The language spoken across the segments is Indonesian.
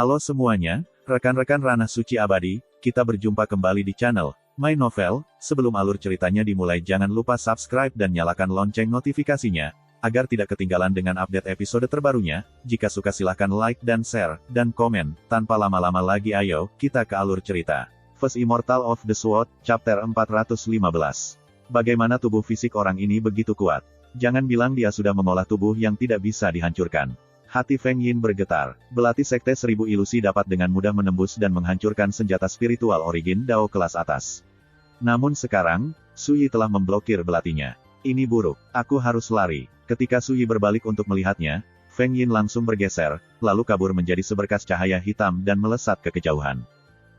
Halo semuanya, rekan-rekan Ranah Suci Abadi, kita berjumpa kembali di channel My Novel. Sebelum alur ceritanya dimulai, jangan lupa subscribe dan nyalakan lonceng notifikasinya, agar tidak ketinggalan dengan update episode terbarunya. Jika suka silahkan like dan share, dan komen. Tanpa lama-lama lagi ayo, kita ke alur cerita. First Immortal of the Sword, Chapter 415. Bagaimana tubuh fisik orang ini begitu kuat? Jangan bilang dia sudah mengolah tubuh yang tidak bisa dihancurkan. Hati Feng Yin bergetar. Belati Sekte Seribu Ilusi dapat dengan mudah menembus dan menghancurkan senjata spiritual origin Dao kelas atas. Namun sekarang, Su Yi telah memblokir belatinya. Ini buruk. Aku harus lari. Ketika Su Yi berbalik untuk melihatnya, Feng Yin langsung bergeser, lalu kabur menjadi seberkas cahaya hitam dan melesat ke kejauhan.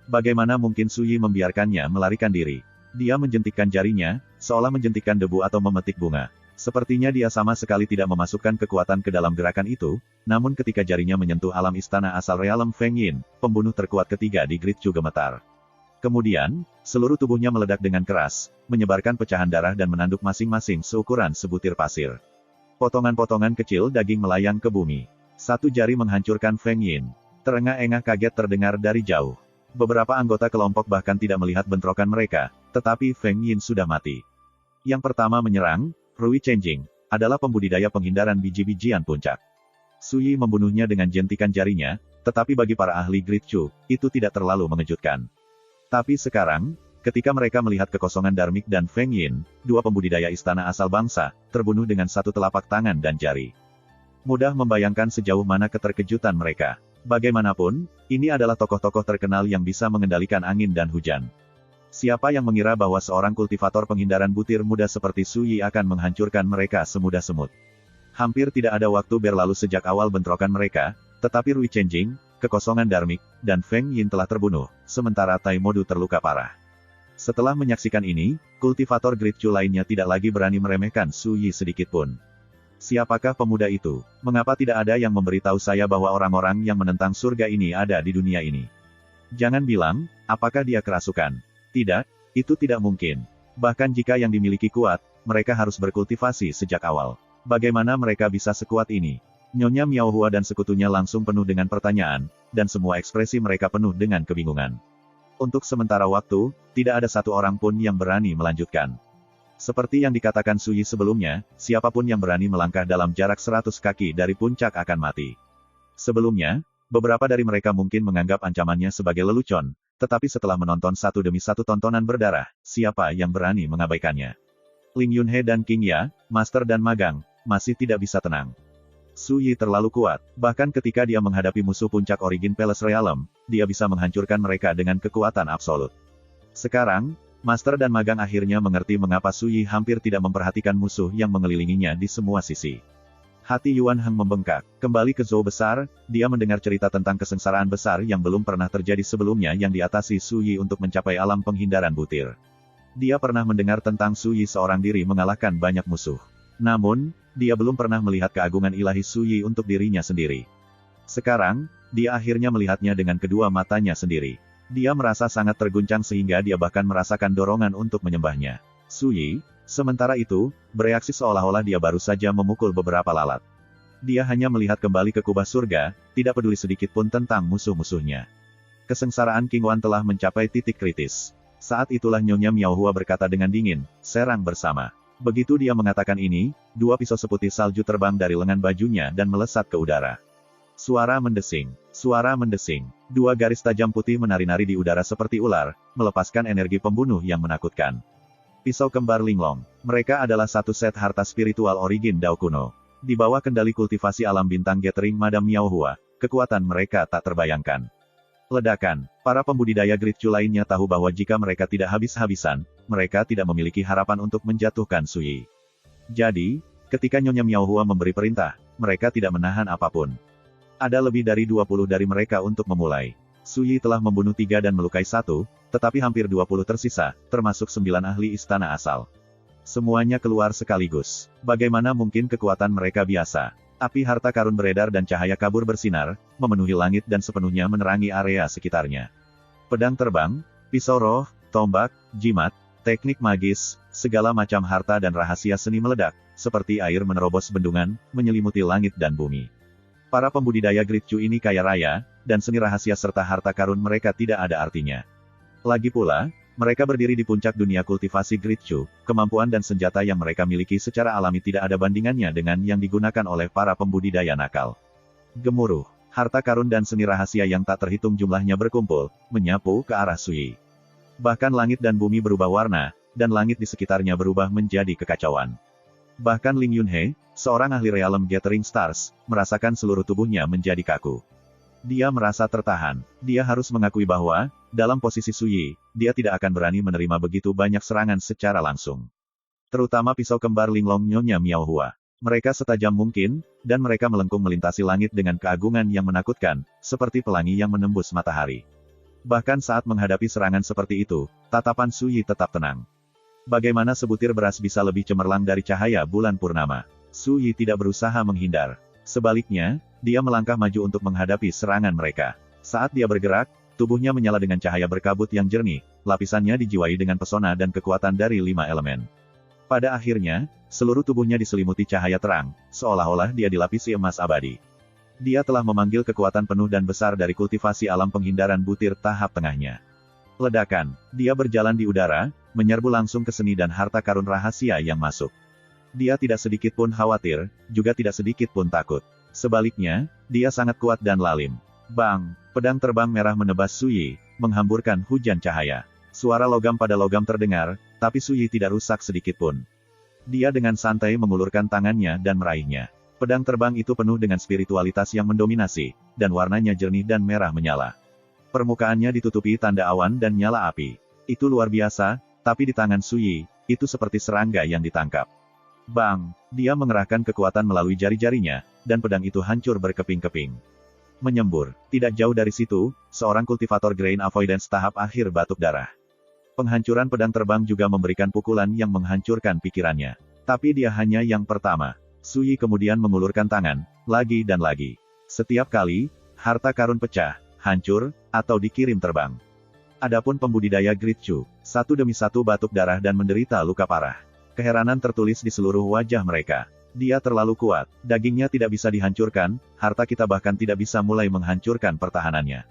Bagaimana mungkin Su Yi membiarkannya melarikan diri? Dia menjentikkan jarinya, seolah menjentikkan debu atau memetik bunga. Sepertinya dia sama sekali tidak memasukkan kekuatan ke dalam gerakan itu, namun ketika jarinya menyentuh alam istana asal realem Feng Yin, pembunuh terkuat ketiga di Great Chu gemetar. Kemudian, seluruh tubuhnya meledak dengan keras, menyebarkan pecahan darah dan menanduk masing-masing seukuran sebutir pasir. Potongan-potongan kecil daging melayang ke bumi. Satu jari menghancurkan Feng Yin. Terengah-engah kaget terdengar dari jauh. Beberapa anggota kelompok bahkan tidak melihat bentrokan mereka, tetapi Feng Yin sudah mati. Yang pertama menyerang, Rui Chenjing, adalah pembudidaya penghindaran biji-bijian puncak. Su Yi membunuhnya dengan jentikan jarinya, tetapi bagi para ahli Great Chu, itu tidak terlalu mengejutkan. Tapi sekarang, ketika mereka melihat kekosongan Darmik dan Feng Yin, dua pembudidaya istana asal bangsa, terbunuh dengan satu telapak tangan dan jari. Mudah membayangkan sejauh mana keterkejutan mereka. Bagaimanapun, ini adalah tokoh-tokoh terkenal yang bisa mengendalikan angin dan hujan. Siapa yang mengira bahwa seorang kultivator penghindaran butir muda seperti Su Yi akan menghancurkan mereka semudah semut? Hampir tidak ada waktu berlalu sejak awal bentrokan mereka, tetapi Rui Chenjing, kekosongan Darmik, dan Feng Yin telah terbunuh, sementara Tai Modu terluka parah. Setelah menyaksikan ini, kultivator Great Chu lainnya tidak lagi berani meremehkan Su Yi sedikitpun. Siapakah pemuda itu? Mengapa tidak ada yang memberitahu saya bahwa orang-orang yang menentang surga ini ada di dunia ini? Jangan bilang, apakah dia kerasukan? Tidak, itu tidak mungkin. Bahkan jika yang dimiliki kuat, mereka harus berkultivasi sejak awal. Bagaimana mereka bisa sekuat ini? Nyonya Miao Hua dan sekutunya langsung penuh dengan pertanyaan, dan semua ekspresi mereka penuh dengan kebingungan. Untuk sementara waktu, tidak ada satu orang pun yang berani melanjutkan. Seperti yang dikatakan Su Yi sebelumnya, siapapun yang berani melangkah dalam jarak 100 kaki dari puncak akan mati. Sebelumnya, beberapa dari mereka mungkin menganggap ancamannya sebagai lelucon, tetapi setelah menonton satu demi satu tontonan berdarah, siapa yang berani mengabaikannya? Ling Yunhe dan King Ya, Master dan Magang, masih tidak bisa tenang. Su Yi terlalu kuat, bahkan ketika dia menghadapi musuh puncak Origin Palace Realm, dia bisa menghancurkan mereka dengan kekuatan absolut. Sekarang, Master dan Magang akhirnya mengerti mengapa Su Yi hampir tidak memperhatikan musuh yang mengelilinginya di semua sisi. Hati Yuan Heng membengkak. Kembali ke Zhou besar, dia mendengar cerita tentang kesengsaraan besar yang belum pernah terjadi sebelumnya yang diatasi Su Yi untuk mencapai alam penghindaran butir. Dia pernah mendengar tentang Su Yi seorang diri mengalahkan banyak musuh. Namun, dia belum pernah melihat keagungan ilahi Su Yi untuk dirinya sendiri. Sekarang, dia akhirnya melihatnya dengan kedua matanya sendiri. Dia merasa sangat terguncang sehingga dia bahkan merasakan dorongan untuk menyembahnya. Su Yi, sementara itu, bereaksi seolah-olah dia baru saja memukul beberapa lalat. Dia hanya melihat kembali ke kubah surga, tidak peduli sedikit pun tentang musuh-musuhnya. Kesengsaraan King Wan telah mencapai titik kritis. Saat itulah Nyonya Miao Hua berkata dengan dingin, serang bersama. Begitu dia mengatakan ini, dua pisau seputih salju terbang dari lengan bajunya dan melesat ke udara. Suara mendesing. Suara mendesing. Dua garis tajam putih menari-nari di udara seperti ular, melepaskan energi pembunuh yang menakutkan. Pisau kembar linglong. Mereka adalah satu set harta spiritual origin Dao kuno. Di bawah kendali kultivasi alam bintang gathering Madame Miao Hua, kekuatan mereka tak terbayangkan. Ledakan. Para pembudidaya Great Chu lainnya tahu bahwa jika mereka tidak habis-habisan, mereka tidak memiliki harapan untuk menjatuhkan Su Yi. Jadi, ketika Nyonya Miao Hua memberi perintah, mereka tidak menahan apapun. Ada lebih dari 20 dari mereka untuk memulai. Su Yi telah membunuh 3 dan melukai 1, tetapi hampir 20 tersisa, termasuk 9 ahli istana asal. Semuanya keluar sekaligus. Bagaimana mungkin kekuatan mereka biasa? Api harta karun beredar dan cahaya kabur bersinar, memenuhi langit dan sepenuhnya menerangi area sekitarnya. Pedang terbang, pisau roh, tombak, jimat, teknik magis, segala macam harta dan rahasia seni meledak, seperti air menerobos bendungan, menyelimuti langit dan bumi. Para pembudidaya Great Chu ini kaya raya, dan seni rahasia serta harta karun mereka tidak ada artinya. Lagi pula, mereka berdiri di puncak dunia kultivasi Great Chu, kemampuan dan senjata yang mereka miliki secara alami tidak ada bandingannya dengan yang digunakan oleh para pembudidaya nakal. Gemuruh, harta karun dan seni rahasia yang tak terhitung jumlahnya berkumpul, menyapu ke arah Su Yi. Bahkan langit dan bumi berubah warna, dan langit di sekitarnya berubah menjadi kekacauan. Bahkan Ling Yunhe, seorang ahli Realm Gathering Stars, merasakan seluruh tubuhnya menjadi kaku. Dia merasa tertahan. Dia harus mengakui bahwa, dalam posisi Su Yi, dia tidak akan berani menerima begitu banyak serangan secara langsung. Terutama pisau kembar Linglong Nyonya Miao Hua. Mereka setajam mungkin, dan mereka melengkung melintasi langit dengan keagungan yang menakutkan, seperti pelangi yang menembus matahari. Bahkan saat menghadapi serangan seperti itu, tatapan Su Yi tetap tenang. Bagaimana sebutir beras bisa lebih cemerlang dari cahaya bulan purnama? Su Yi tidak berusaha menghindar. Sebaliknya, dia melangkah maju untuk menghadapi serangan mereka. Saat dia bergerak, tubuhnya menyala dengan cahaya berkabut yang jernih, lapisannya dijiwai dengan pesona dan kekuatan dari 5 elemen. Pada akhirnya, seluruh tubuhnya diselimuti cahaya terang, seolah-olah dia dilapisi emas abadi. Dia telah memanggil kekuatan penuh dan besar dari kultivasi alam penghindaran butir tahap tengahnya. Ledakan, dia berjalan di udara, menyerbu langsung ke seni dan harta karun rahasia yang masuk. Dia tidak sedikit pun khawatir, juga tidak sedikit pun takut. Sebaliknya, dia sangat kuat dan lalim. Bang! Pedang terbang merah menebas Su Yi, menghamburkan hujan cahaya. Suara logam pada logam terdengar, tapi Su Yi tidak rusak sedikit pun. Dia dengan santai mengulurkan tangannya dan meraihnya. Pedang terbang itu penuh dengan spiritualitas yang mendominasi, dan warnanya jernih dan merah menyala. Permukaannya ditutupi tanda awan dan nyala api. Itu luar biasa, tapi di tangan Su Yi, itu seperti serangga yang ditangkap. Bang! Dia mengerahkan kekuatan melalui jari-jarinya, dan pedang itu hancur berkeping-keping. Menyembur. Tidak jauh dari situ, seorang kultivator Grain Avoidance tahap akhir batuk darah. Penghancuran pedang terbang juga memberikan pukulan yang menghancurkan pikirannya. Tapi dia hanya yang pertama. Su Yi kemudian mengulurkan tangan, lagi dan lagi. Setiap kali, harta karun pecah, hancur, atau dikirim terbang. Adapun pembudidaya Great Chu, satu demi satu batuk darah dan menderita luka parah. Keheranan tertulis di seluruh wajah mereka. Dia terlalu kuat, dagingnya tidak bisa dihancurkan, harta kita bahkan tidak bisa mulai menghancurkan pertahanannya.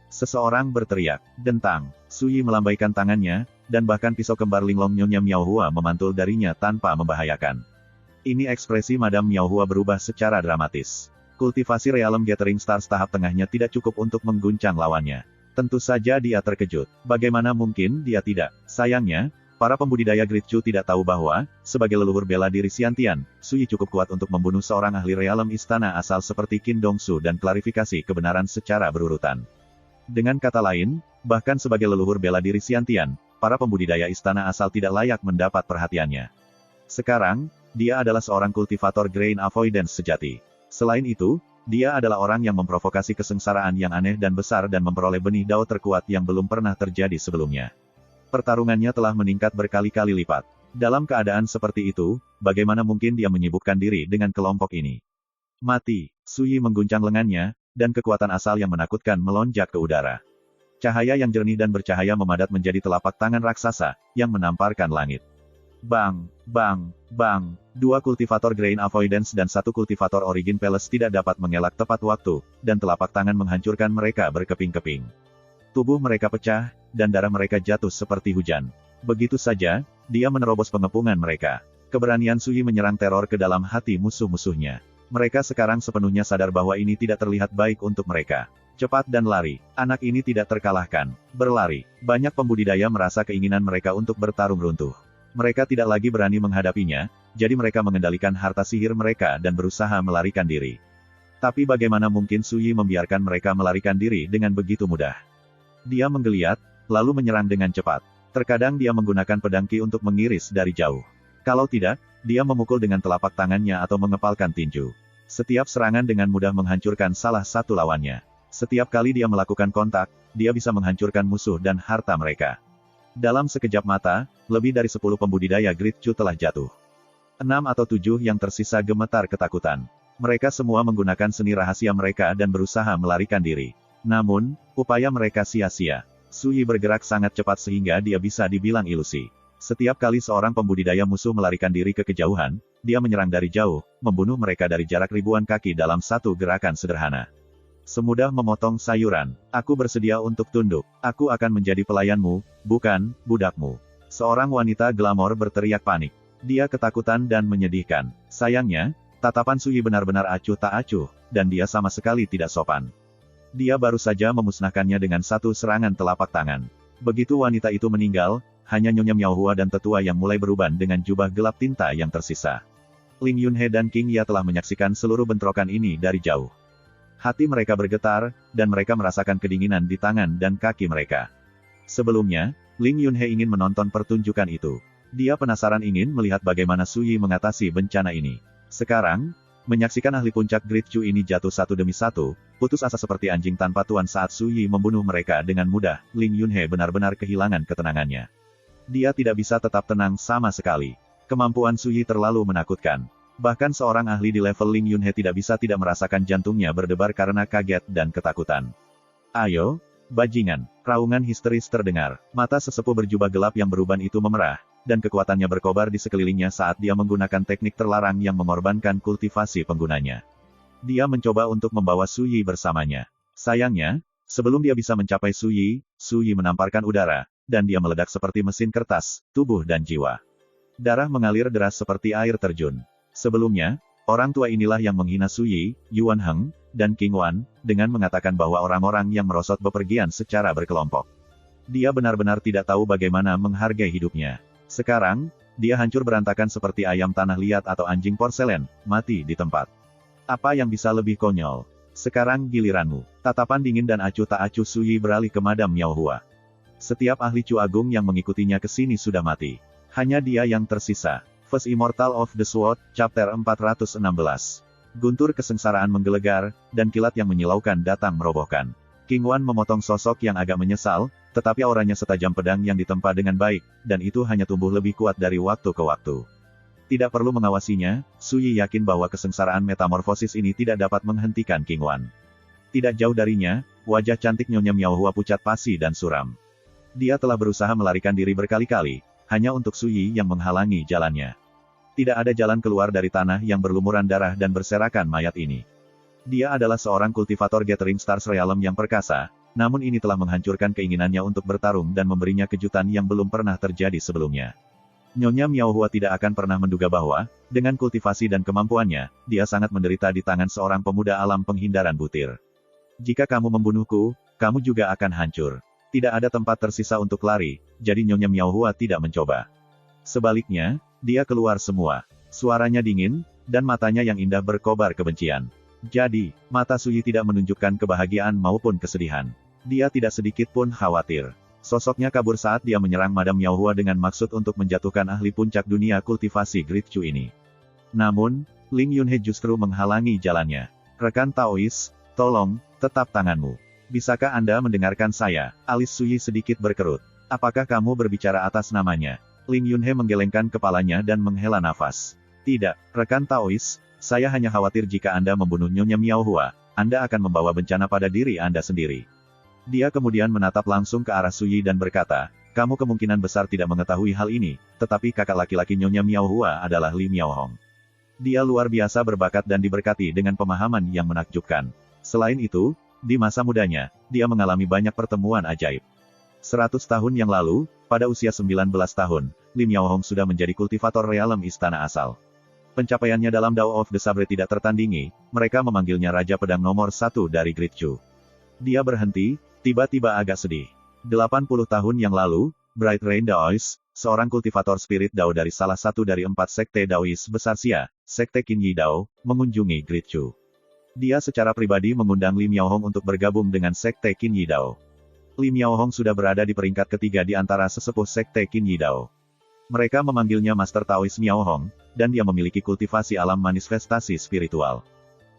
Seseorang berteriak, dentang. Su Yi melambaikan tangannya, dan bahkan pisau kembar Linglong Nyonya Miao Hua memantul darinya tanpa membahayakan. Ini ekspresi Madam Miao Hua berubah secara dramatis. Kultivasi Realm Gathering Stars tahap tengahnya tidak cukup untuk mengguncang lawannya. Tentu saja dia terkejut. Bagaimana mungkin dia tidak? Sayangnya, para pembudidaya Great Chu tidak tahu bahwa, sebagai leluhur bela diri Xiantian, Su Yi cukup kuat untuk membunuh seorang ahli realem istana asal seperti Qin Dongsu dan klarifikasi kebenaran secara berurutan. Dengan kata lain, bahkan sebagai leluhur bela diri Xiantian, para pembudidaya istana asal tidak layak mendapat perhatiannya. Sekarang, dia adalah seorang kultivator Grain Avoidance sejati. Selain itu, dia adalah orang yang memprovokasi kesengsaraan yang aneh dan besar dan memperoleh benih dao terkuat yang belum pernah terjadi sebelumnya. Pertarungannya telah meningkat berkali-kali lipat. Dalam keadaan seperti itu, bagaimana mungkin dia menyibukkan diri dengan kelompok ini? Mati! Su Yi mengguncang lengannya, dan kekuatan asal yang menakutkan melonjak ke udara. Cahaya yang jernih dan bercahaya memadat menjadi telapak tangan raksasa, yang menamparkan langit. Bang! Bang! Bang! Dua kultivator Grain Avoidance dan satu kultivator Origin Palace tidak dapat mengelak tepat waktu, dan telapak tangan menghancurkan mereka berkeping-keping. Tubuh mereka pecah, dan darah mereka jatuh seperti hujan. Begitu saja, dia menerobos pengepungan mereka. Keberanian Su Yi menyerang teror ke dalam hati musuh-musuhnya. Mereka sekarang sepenuhnya sadar bahwa ini tidak terlihat baik untuk mereka. Cepat dan lari. Anak ini tidak terkalahkan. Berlari. Banyak pembudidaya merasa keinginan mereka untuk bertarung runtuh. Mereka tidak lagi berani menghadapinya, jadi mereka mengendalikan harta sihir mereka dan berusaha melarikan diri. Tapi bagaimana mungkin Su Yi membiarkan mereka melarikan diri dengan begitu mudah? Dia menggeliat, lalu menyerang dengan cepat. Terkadang dia menggunakan pedang Qi untuk mengiris dari jauh. Kalau tidak, dia memukul dengan telapak tangannya atau mengepalkan tinju. Setiap serangan dengan mudah menghancurkan salah satu lawannya. Setiap kali dia melakukan kontak, dia bisa menghancurkan musuh dan harta mereka. Dalam sekejap mata, lebih dari 10 pembudidaya Great Chu telah jatuh. 6 atau 7 yang tersisa gemetar ketakutan. Mereka semua menggunakan seni rahasia mereka dan berusaha melarikan diri. Namun, upaya mereka sia-sia. Su Yi bergerak sangat cepat sehingga dia bisa dibilang ilusi. Setiap kali seorang pembudidaya musuh melarikan diri ke kejauhan, dia menyerang dari jauh, membunuh mereka dari jarak ribuan kaki dalam satu gerakan sederhana. Semudah memotong sayuran. Aku bersedia untuk tunduk. Aku akan menjadi pelayanmu, bukan budakmu. Seorang wanita glamor berteriak panik. Dia ketakutan dan menyedihkan. Sayangnya, tatapan Sui benar-benar acuh tak acuh, dan dia sama sekali tidak sopan. Dia baru saja memusnahkannya dengan satu serangan telapak tangan. Begitu wanita itu meninggal, hanya Nyonya Miaohua dan tetua yang mulai beruban dengan jubah gelap tinta yang tersisa. Ling Yunhe dan King Ya telah menyaksikan seluruh bentrokan ini dari jauh. Hati mereka bergetar, dan mereka merasakan kedinginan di tangan dan kaki mereka. Sebelumnya, Ling Yunhe ingin menonton pertunjukan itu. Dia penasaran ingin melihat bagaimana Sui mengatasi bencana ini. Sekarang, menyaksikan ahli puncak Great Chu ini jatuh satu demi satu, putus asa seperti anjing tanpa tuan saat Sui membunuh mereka dengan mudah, Ling Yunhe benar-benar kehilangan ketenangannya. Dia tidak bisa tetap tenang sama sekali. Kemampuan Sui terlalu menakutkan. Bahkan seorang ahli di level Ling Yunhe tidak bisa tidak merasakan jantungnya berdebar karena kaget dan ketakutan. Ayo, bajingan, raungan histeris terdengar. Mata sesepuh berjubah gelap yang beruban itu memerah, dan kekuatannya berkobar di sekelilingnya saat dia menggunakan teknik terlarang yang mengorbankan kultivasi penggunanya. Dia mencoba untuk membawa Sui bersamanya. Sayangnya, sebelum dia bisa mencapai Sui menamparkan udara, dan dia meledak seperti mesin kertas, tubuh dan jiwa. Darah mengalir deras seperti air terjun. Sebelumnya, orang tua inilah yang menghina Sui, Yuan Heng, dan King Wan, dengan mengatakan bahwa orang-orang yang merosot bepergian secara berkelompok. Dia benar-benar tidak tahu bagaimana menghargai hidupnya. Sekarang, dia hancur berantakan seperti ayam tanah liat atau anjing porselen, mati di tempat. Apa yang bisa lebih konyol? Sekarang giliranmu. Tatapan dingin dan acuh tak acuh Sui beralih ke Madam Miaohua. Setiap ahli Chu Agung yang mengikutinya ke sini sudah mati. Hanya dia yang tersisa. First Immortal of the Sword, Chapter 416. Guntur kesengsaraan menggelegar, dan kilat yang menyilaukan datang merobohkan. King Wan memotong sosok yang agak menyesal, tetapi auranya setajam pedang yang ditempa dengan baik, dan itu hanya tumbuh lebih kuat dari waktu ke waktu. Tidak perlu mengawasinya, Sui yakin bahwa kesengsaraan metamorfosis ini tidak dapat menghentikan King Wan. Tidak jauh darinya, wajah cantik Nyonya Miaohua pucat pasi dan suram. Dia telah berusaha melarikan diri berkali-kali, hanya untuk Sui yang menghalangi jalannya. Tidak ada jalan keluar dari tanah yang berlumuran darah dan berserakan mayat ini. Dia adalah seorang kultivator Gathering Stars Realm yang perkasa, namun ini telah menghancurkan keinginannya untuk bertarung dan memberinya kejutan yang belum pernah terjadi sebelumnya. Nyonya Miaohua tidak akan pernah menduga bahwa, dengan kultivasi dan kemampuannya, dia sangat menderita di tangan seorang pemuda alam penghindaran butir. Jika kamu membunuhku, kamu juga akan hancur. Tidak ada tempat tersisa untuk lari, jadi Nyonya Miaohua tidak mencoba. Sebaliknya, dia keluar semua. Suaranya dingin, dan matanya yang indah berkobar kebencian. Jadi, mata Sui tidak menunjukkan kebahagiaan maupun kesedihan. Dia tidak sedikit pun khawatir. Sosoknya kabur saat dia menyerang Madam Miaohua dengan maksud untuk menjatuhkan ahli puncak dunia kultivasi Great Chu ini. Namun, Ling Yunhe justru menghalangi jalannya. Rekan Taois, tolong, tetap tanganmu. Bisakah Anda mendengarkan saya? Alis Sui sedikit berkerut. Apakah kamu berbicara atas namanya? Ling Yunhe menggelengkan kepalanya dan menghela nafas. Tidak, rekan Taois, saya hanya khawatir jika Anda membunuh Nyonya Miaohua, Anda akan membawa bencana pada diri Anda sendiri. Dia kemudian menatap langsung ke arah Sui dan berkata, kamu kemungkinan besar tidak mengetahui hal ini, tetapi kakak laki-laki Nyonya Miaohua adalah Li Miaohong. Dia luar biasa berbakat dan diberkati dengan pemahaman yang menakjubkan. Selain itu, di masa mudanya, dia mengalami banyak pertemuan ajaib. 100 tahun yang lalu, pada usia 19 tahun, Li Miaohong sudah menjadi kultivator realem istana asal. Pencapaiannya dalam Dao of the Sabre tidak tertandingi, mereka memanggilnya Raja Pedang nomor 1 dari Great Chu. Dia berhenti, tiba-tiba agak sedih. 80 tahun yang lalu, Bright Rain Daois, seorang kultivator spirit Dao dari salah satu dari 4 sekte Daois besar Xia, sekte Qin Yi Dao, mengunjungi Great Chu. Dia secara pribadi mengundang Li Miaohong untuk bergabung dengan sekte Qin Yi Dao. Li Miaohong sudah berada di peringkat ketiga di antara sesepuh sekte Qin Yi Dao. Mereka memanggilnya Master Taois Miaohong, dan dia memiliki kultivasi alam manifestasi spiritual.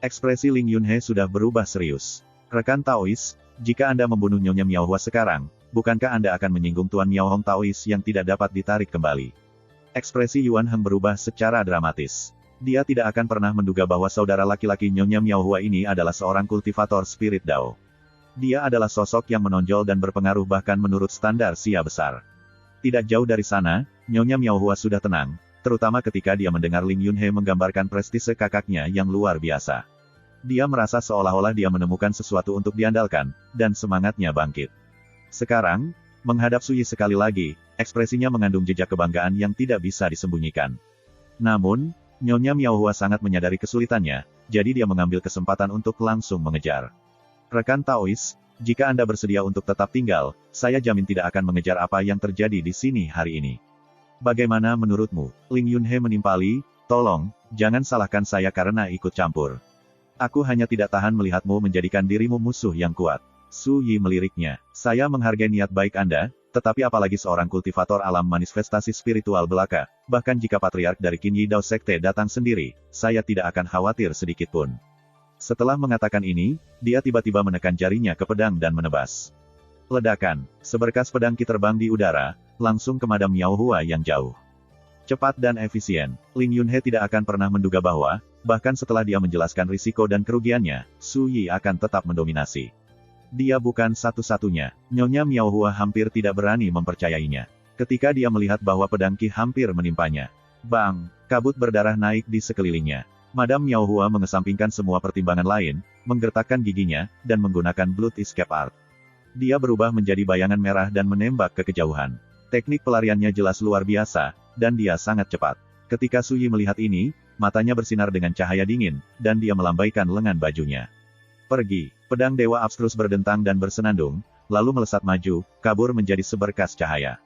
Ekspresi Ling Yunhe sudah berubah serius. Rekan Taois, jika Anda membunuh Nyonya Miaohua sekarang, bukankah Anda akan menyinggung Tuan Miaohong Taois yang tidak dapat ditarik kembali? Ekspresi Yuan Heng berubah secara dramatis. Dia tidak akan pernah menduga bahwa saudara laki-laki Nyonya Miaohua ini adalah seorang kultivator spirit Dao. Dia adalah sosok yang menonjol dan berpengaruh bahkan menurut standar Xia besar. Tidak jauh dari sana, Nyonya Miao Hua sudah tenang, terutama ketika dia mendengar Ling Yunhe menggambarkan prestise kakaknya yang luar biasa. Dia merasa seolah-olah dia menemukan sesuatu untuk diandalkan, dan semangatnya bangkit. Sekarang, menghadap Su Yi sekali lagi, ekspresinya mengandung jejak kebanggaan yang tidak bisa disembunyikan. Namun, Nyonya Miao Hua sangat menyadari kesulitannya, jadi dia mengambil kesempatan untuk langsung mengejar. Rekan Taois, jika Anda bersedia untuk tetap tinggal, saya jamin tidak akan mengejar apa yang terjadi di sini hari ini. Bagaimana menurutmu? Ling Yunhe menimpali, tolong, jangan salahkan saya karena ikut campur. Aku hanya tidak tahan melihatmu menjadikan dirimu musuh yang kuat. Su Yi meliriknya. Saya menghargai niat baik Anda, tetapi apalagi seorang kultivator alam manifestasi spiritual belaka, bahkan jika patriark dari Qin Yi Dao Sekte datang sendiri, saya tidak akan khawatir sedikitpun. Setelah mengatakan ini, dia tiba-tiba menekan jarinya ke pedang dan menebas. Ledakan, seberkas pedang Qi terbang di udara, langsung ke madam Miao Hua yang jauh. Cepat dan efisien, Ling Yunhe tidak akan pernah menduga bahwa, bahkan setelah dia menjelaskan risiko dan kerugiannya, Su Yi akan tetap mendominasi. Dia bukan satu-satunya, Nyonya Miao Hua hampir tidak berani mempercayainya. Ketika dia melihat bahwa pedang Qi hampir menimpanya. Bang, kabut berdarah naik di sekelilingnya. Madam Miao Hua mengesampingkan semua pertimbangan lain, menggertakkan giginya, dan menggunakan Blood Escape Art. Dia berubah menjadi bayangan merah dan menembak ke kejauhan. Teknik pelariannya jelas luar biasa, dan dia sangat cepat. Ketika Su Yi melihat ini, matanya bersinar dengan cahaya dingin, dan dia melambaikan lengan bajunya. Pergi, pedang Dewa Abstrus berdentang dan bersenandung, lalu melesat maju, kabur menjadi seberkas cahaya.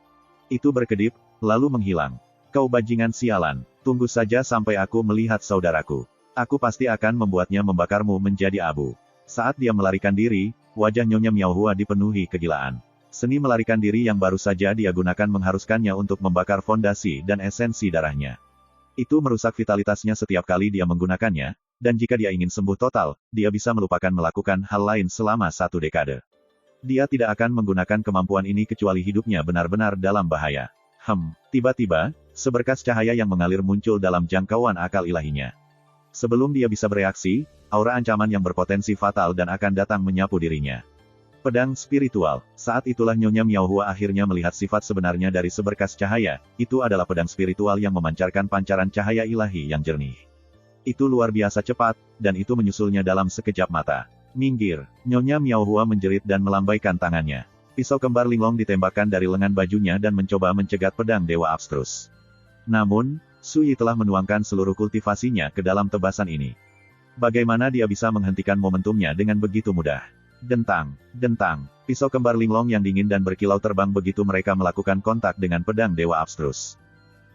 Itu berkedip, lalu menghilang. Kau bajingan sialan, tunggu saja sampai aku melihat saudaraku. Aku pasti akan membuatnya membakarmu menjadi abu. Saat dia melarikan diri, wajah Nyonya Miao Hua dipenuhi kegilaan. Seni melarikan diri yang baru saja dia gunakan mengharuskannya untuk membakar fondasi dan esensi darahnya. Itu merusak vitalitasnya setiap kali dia menggunakannya, dan jika dia ingin sembuh total, dia bisa melupakan melakukan hal lain selama 1 dekade. Dia tidak akan menggunakan kemampuan ini kecuali hidupnya benar-benar dalam bahaya. Tiba-tiba, seberkas cahaya yang mengalir muncul dalam jangkauan akal ilahinya. Sebelum dia bisa bereaksi, aura ancaman yang berpotensi fatal dan akan datang menyapu dirinya. Pedang spiritual. Saat itulah Nyonya Miao Hua akhirnya melihat sifat sebenarnya dari seberkas cahaya, itu adalah pedang spiritual yang memancarkan pancaran cahaya ilahi yang jernih. Itu luar biasa cepat, dan itu menyusulnya dalam sekejap mata. Minggir, Nyonya Miao Hua menjerit dan melambaikan tangannya. Pisau kembar linglong ditembakkan dari lengan bajunya dan mencoba mencegat pedang Dewa Abstrus. Namun, Su Yi telah menuangkan seluruh kultivasinya ke dalam tebasan ini. Bagaimana dia bisa menghentikan momentumnya dengan begitu mudah? Dentang, dentang, pisau kembar linglong yang dingin dan berkilau terbang begitu mereka melakukan kontak dengan pedang Dewa Abstrus.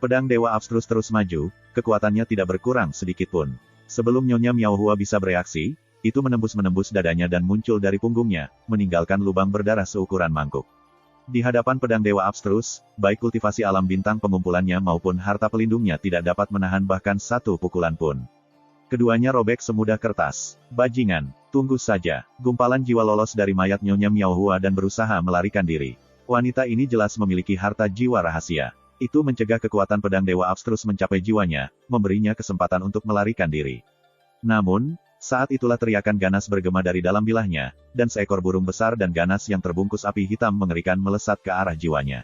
Pedang Dewa Abstrus terus maju, kekuatannya tidak berkurang sedikitpun. Sebelum Nyonya Miao Hua bisa bereaksi, itu menembus dadanya dan muncul dari punggungnya, meninggalkan lubang berdarah seukuran mangkuk. Di hadapan pedang Dewa Abstrus, baik kultivasi alam bintang pengumpulannya maupun harta pelindungnya tidak dapat menahan bahkan 1 pukulan pun. Keduanya robek semudah kertas. Bajingan, tunggu saja. Gumpalan jiwa lolos dari mayat Nyonya Miao Hua dan berusaha melarikan diri. Wanita ini jelas memiliki harta jiwa rahasia. Itu mencegah kekuatan pedang Dewa Abstrus mencapai jiwanya, memberinya kesempatan untuk melarikan diri. Namun, saat itulah teriakan ganas bergema dari dalam bilahnya, dan seekor burung besar dan ganas yang terbungkus api hitam mengerikan melesat ke arah jiwanya.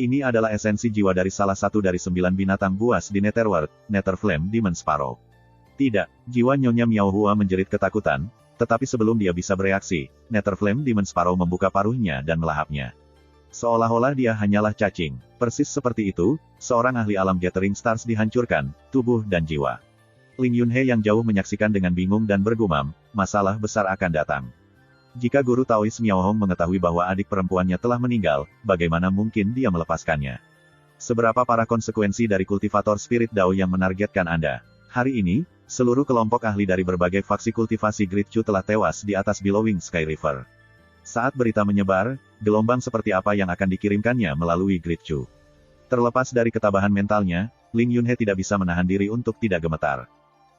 Ini adalah esensi jiwa dari salah satu dari 9 binatang buas di Netherworld, Netherflame Demon Sparrow. Tidak, jiwa Nyonya Miao Hua menjerit ketakutan, tetapi sebelum dia bisa bereaksi, Netherflame Demon Sparrow membuka paruhnya dan melahapnya. Seolah-olah dia hanyalah cacing. Persis seperti itu, seorang ahli alam Gathering Stars dihancurkan, tubuh dan jiwa. Ling Yunhe yang jauh menyaksikan dengan bingung dan bergumam, masalah besar akan datang. Jika guru Taois Miao Hong mengetahui bahwa adik perempuannya telah meninggal, bagaimana mungkin dia melepaskannya? Seberapa parah konsekuensi dari kultivator spirit Dao yang menargetkan Anda? Hari ini, seluruh kelompok ahli dari berbagai faksi kultivasi Great Chu telah tewas di atas Billowing Sky River. Saat berita menyebar, gelombang seperti apa yang akan dikirimkannya melalui Great Chu? Terlepas dari ketabahan mentalnya, Ling Yunhe tidak bisa menahan diri untuk tidak gemetar.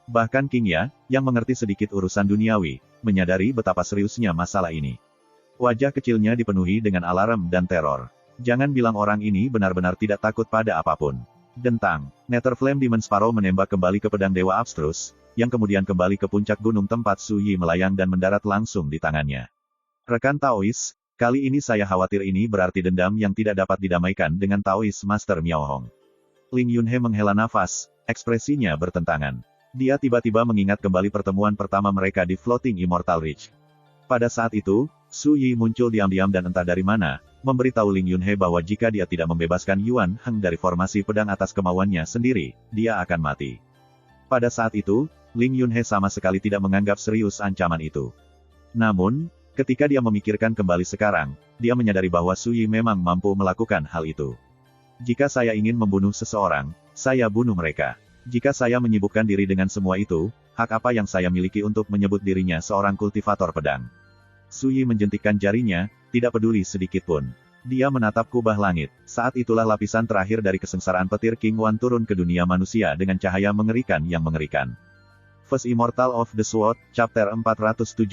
Bahkan King Ya, yang mengerti sedikit urusan duniawi, menyadari betapa seriusnya masalah ini. Wajah kecilnya dipenuhi dengan alarm dan teror. Jangan bilang orang ini benar-benar tidak takut pada apapun. Dentang, Netherflame Demon Sparrow menembak kembali ke pedang Dewa Abstrus, yang kemudian kembali ke puncak gunung tempat Su Yi melayang dan mendarat langsung di tangannya. Rekan Taois, kali ini saya khawatir ini berarti dendam yang tidak dapat didamaikan dengan Taois Master Miao Hong. Ling Yunhe menghela nafas, ekspresinya bertentangan. Dia tiba-tiba mengingat kembali pertemuan pertama mereka di Floating Immortal Ridge. Pada saat itu, Su Yi muncul diam-diam dan entah dari mana, memberitahu Ling Yunhe bahwa jika dia tidak membebaskan Yuan Heng dari formasi pedang atas kemauannya sendiri, dia akan mati. Pada saat itu, Ling Yunhe sama sekali tidak menganggap serius ancaman itu. Namun, ketika dia memikirkan kembali sekarang, dia menyadari bahwa Su Yi memang mampu melakukan hal itu. Jika saya ingin membunuh seseorang, saya bunuh mereka. Jika saya menyibukkan diri dengan semua itu, hak apa yang saya miliki untuk menyebut dirinya seorang kultivator pedang? Su Yi menjentikkan jarinya, tidak peduli sedikit pun. Dia menatap kubah langit. Saat itulah lapisan terakhir dari kesengsaraan petir King Wan turun ke dunia manusia dengan cahaya mengerikan yang mengerikan. First Immortal of the Sword, Chapter 417.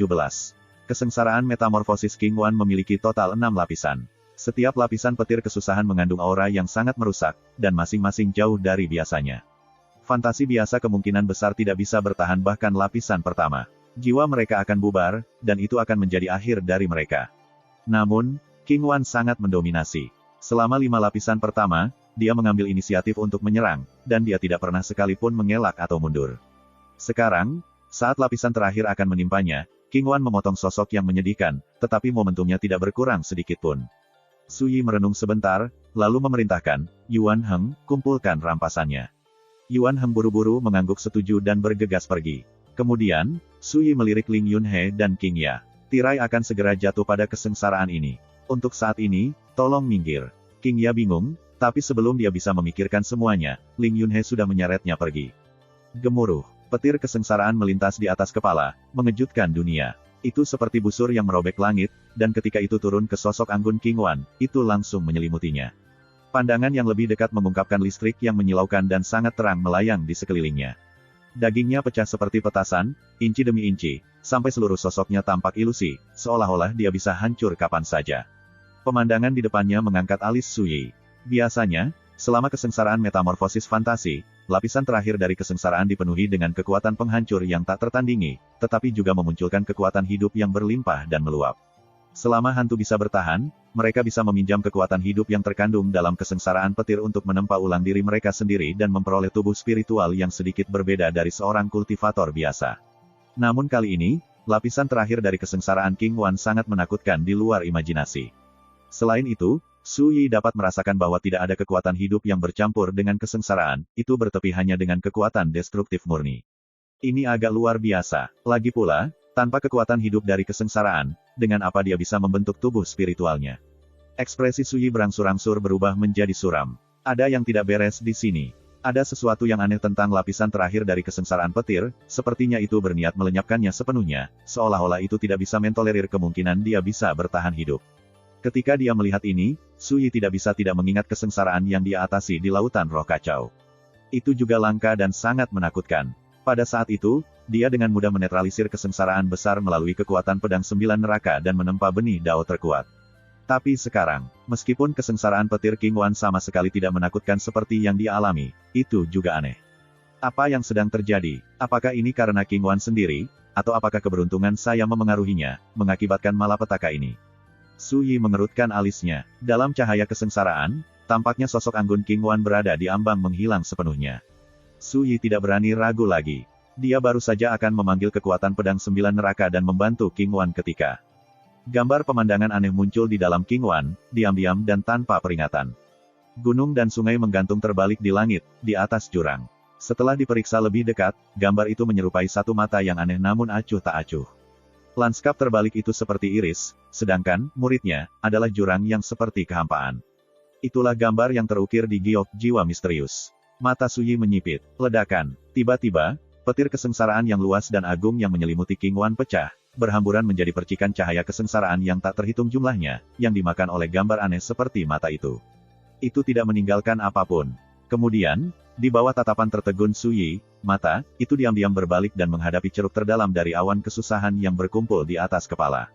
Kesengsaraan metamorfosis King Wan memiliki total 6 lapisan. Setiap lapisan petir kesusahan mengandung aura yang sangat merusak, dan masing-masing jauh dari biasanya. Fantasi biasa kemungkinan besar tidak bisa bertahan bahkan lapisan pertama. Jiwa mereka akan bubar, dan itu akan menjadi akhir dari mereka. Namun, King Wan sangat mendominasi. Selama 5 lapisan pertama, dia mengambil inisiatif untuk menyerang, dan dia tidak pernah sekalipun mengelak atau mundur. Sekarang, saat lapisan terakhir akan menimpanya, King Wan memotong sosok yang menyedihkan, tetapi momentumnya tidak berkurang sedikit pun. Su Yi merenung sebentar, lalu memerintahkan, Yuan Heng, kumpulkan rampasannya. Yuan Heng buru-buru mengangguk setuju dan bergegas pergi. Kemudian, Su Yi melirik Ling Yunhe dan King Ya. Tirai akan segera jatuh pada kesengsaraan ini. Untuk saat ini, tolong minggir. King Ya bingung, tapi sebelum dia bisa memikirkan semuanya, Ling Yunhe sudah menyeretnya pergi. Gemuruh, petir kesengsaraan melintas di atas kepala, mengejutkan dunia. Itu seperti busur yang merobek langit, dan ketika itu turun ke sosok anggun King Wan, itu langsung menyelimutinya. Pandangan yang lebih dekat mengungkapkan listrik yang menyilaukan dan sangat terang melayang di sekelilingnya. Dagingnya pecah seperti petasan, inci demi inci, sampai seluruh sosoknya tampak ilusi, seolah-olah dia bisa hancur kapan saja. Pemandangan di depannya mengangkat alis Su Yi. Biasanya, selama kesengsaraan metamorfosis fantasi, lapisan terakhir dari kesengsaraan dipenuhi dengan kekuatan penghancur yang tak tertandingi, tetapi juga memunculkan kekuatan hidup yang berlimpah dan meluap. Selama hantu bisa bertahan, mereka bisa meminjam kekuatan hidup yang terkandung dalam kesengsaraan petir untuk menempa ulang diri mereka sendiri dan memperoleh tubuh spiritual yang sedikit berbeda dari seorang kultivator biasa. Namun kali ini, lapisan terakhir dari kesengsaraan King Wan sangat menakutkan di luar imajinasi. Selain itu, Su Yi dapat merasakan bahwa tidak ada kekuatan hidup yang bercampur dengan kesengsaraan, itu bertepi hanya dengan kekuatan destruktif murni. Ini agak luar biasa. Lagi pula, tanpa kekuatan hidup dari kesengsaraan, dengan apa dia bisa membentuk tubuh spiritualnya? Ekspresi Su Yi berangsur-angsur berubah menjadi suram. Ada yang tidak beres di sini. Ada sesuatu yang aneh tentang lapisan terakhir dari kesengsaraan petir, sepertinya itu berniat melenyapkannya sepenuhnya, seolah-olah itu tidak bisa mentolerir kemungkinan dia bisa bertahan hidup. Ketika dia melihat ini, Su Yi tidak bisa tidak mengingat kesengsaraan yang dia atasi di lautan roh kacau. Itu juga langka dan sangat menakutkan. Pada saat itu, dia dengan mudah menetralisir kesengsaraan besar melalui kekuatan pedang 9 neraka dan menempa benih dao terkuat. Tapi sekarang, meskipun kesengsaraan petir King Wan sama sekali tidak menakutkan seperti yang dia alami, itu juga aneh. Apa yang sedang terjadi? Apakah ini karena King Wan sendiri, atau apakah keberuntungan saya memengaruhinya, mengakibatkan malapetaka ini? Su Yi mengerutkan alisnya. Dalam cahaya kesengsaraan, tampaknya sosok anggun King Wan berada di ambang menghilang sepenuhnya. Su Yi tidak berani ragu lagi. Dia baru saja akan memanggil kekuatan pedang 9 neraka dan membantu King Wan ketika gambar pemandangan aneh muncul di dalam King Wan, diam-diam dan tanpa peringatan. Gunung dan sungai menggantung terbalik di langit, di atas jurang. Setelah diperiksa lebih dekat, gambar itu menyerupai satu mata yang aneh namun acuh tak acuh. Lanskap terbalik itu seperti iris, sedangkan muridnya adalah jurang yang seperti kehampaan. Itulah gambar yang terukir di giok jiwa misterius. Mata Su Yi menyipit. Ledakan. Tiba-tiba, petir kesengsaraan yang luas dan agung yang menyelimuti King Wan pecah, berhamburan menjadi percikan cahaya kesengsaraan yang tak terhitung jumlahnya, yang dimakan oleh gambar aneh seperti mata itu. Itu tidak meninggalkan apapun. Kemudian, di bawah tatapan tertegun Su Yi, mata itu diam-diam berbalik dan menghadapi ceruk terdalam dari awan kesusahan yang berkumpul di atas kepala.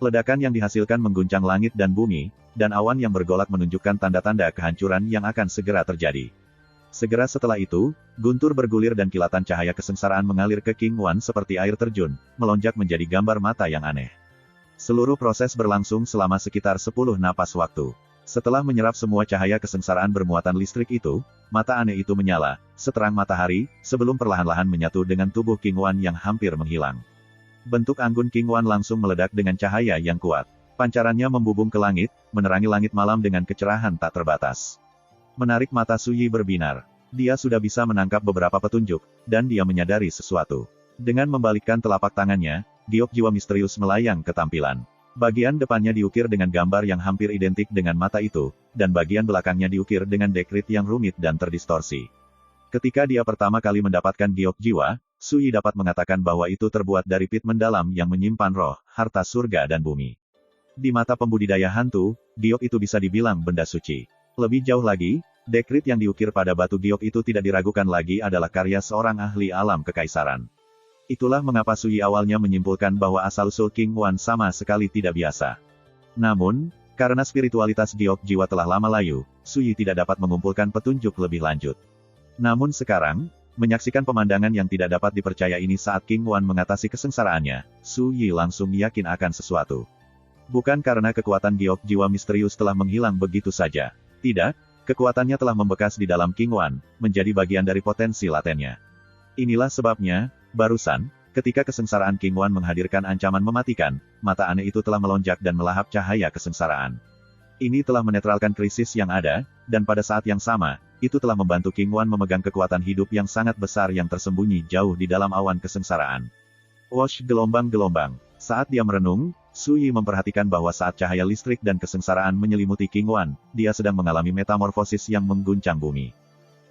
Ledakan yang dihasilkan mengguncang langit dan bumi, dan awan yang bergolak menunjukkan tanda-tanda kehancuran yang akan segera terjadi. Segera setelah itu, guntur bergulir dan kilatan cahaya kesengsaraan mengalir ke King Wan seperti air terjun, melonjak menjadi gambar mata yang aneh. Seluruh proses berlangsung selama sekitar 10 napas waktu. Setelah menyerap semua cahaya kesengsaraan bermuatan listrik itu, mata aneh itu menyala, seterang matahari, sebelum perlahan-lahan menyatu dengan tubuh King Wan yang hampir menghilang. Bentuk anggun King Wan langsung meledak dengan cahaya yang kuat. Pancarannya membubung ke langit, menerangi langit malam dengan kecerahan tak terbatas. Menarik mata Su Yi berbinar. Dia sudah bisa menangkap beberapa petunjuk, dan dia menyadari sesuatu. Dengan membalikkan telapak tangannya, giok jiwa misterius melayang ke tampilan. Bagian depannya diukir dengan gambar yang hampir identik dengan mata itu, dan bagian belakangnya diukir dengan dekrit yang rumit dan terdistorsi. Ketika dia pertama kali mendapatkan giok jiwa, Su Yi dapat mengatakan bahwa itu terbuat dari pit mendalam yang menyimpan roh, harta surga dan bumi. Di mata pembudidaya hantu, giok itu bisa dibilang benda suci. Lebih jauh lagi, dekrit yang diukir pada batu giok itu tidak diragukan lagi adalah karya seorang ahli alam kekaisaran. Itulah mengapa Su Yi awalnya menyimpulkan bahwa asal-usul King Wan sama sekali tidak biasa. Namun, karena spiritualitas giok jiwa telah lama layu, Su Yi tidak dapat mengumpulkan petunjuk lebih lanjut. Namun sekarang, menyaksikan pemandangan yang tidak dapat dipercaya ini saat King Wan mengatasi kesengsaraannya, Su Yi langsung yakin akan sesuatu. Bukan karena kekuatan giok jiwa misterius telah menghilang begitu saja. Tidak, kekuatannya telah membekas di dalam King Wan, menjadi bagian dari potensi latennya. Inilah sebabnya, barusan, ketika kesengsaraan King Wan menghadirkan ancaman mematikan, mata aneh itu telah melonjak dan melahap cahaya kesengsaraan. Ini telah menetralkan krisis yang ada, dan pada saat yang sama, itu telah membantu King Wan memegang kekuatan hidup yang sangat besar yang tersembunyi jauh di dalam awan kesengsaraan. Wosh gelombang-gelombang. Saat dia merenung, Su Yi memperhatikan bahwa saat cahaya listrik dan kesengsaraan menyelimuti King Wan, dia sedang mengalami metamorfosis yang mengguncang bumi.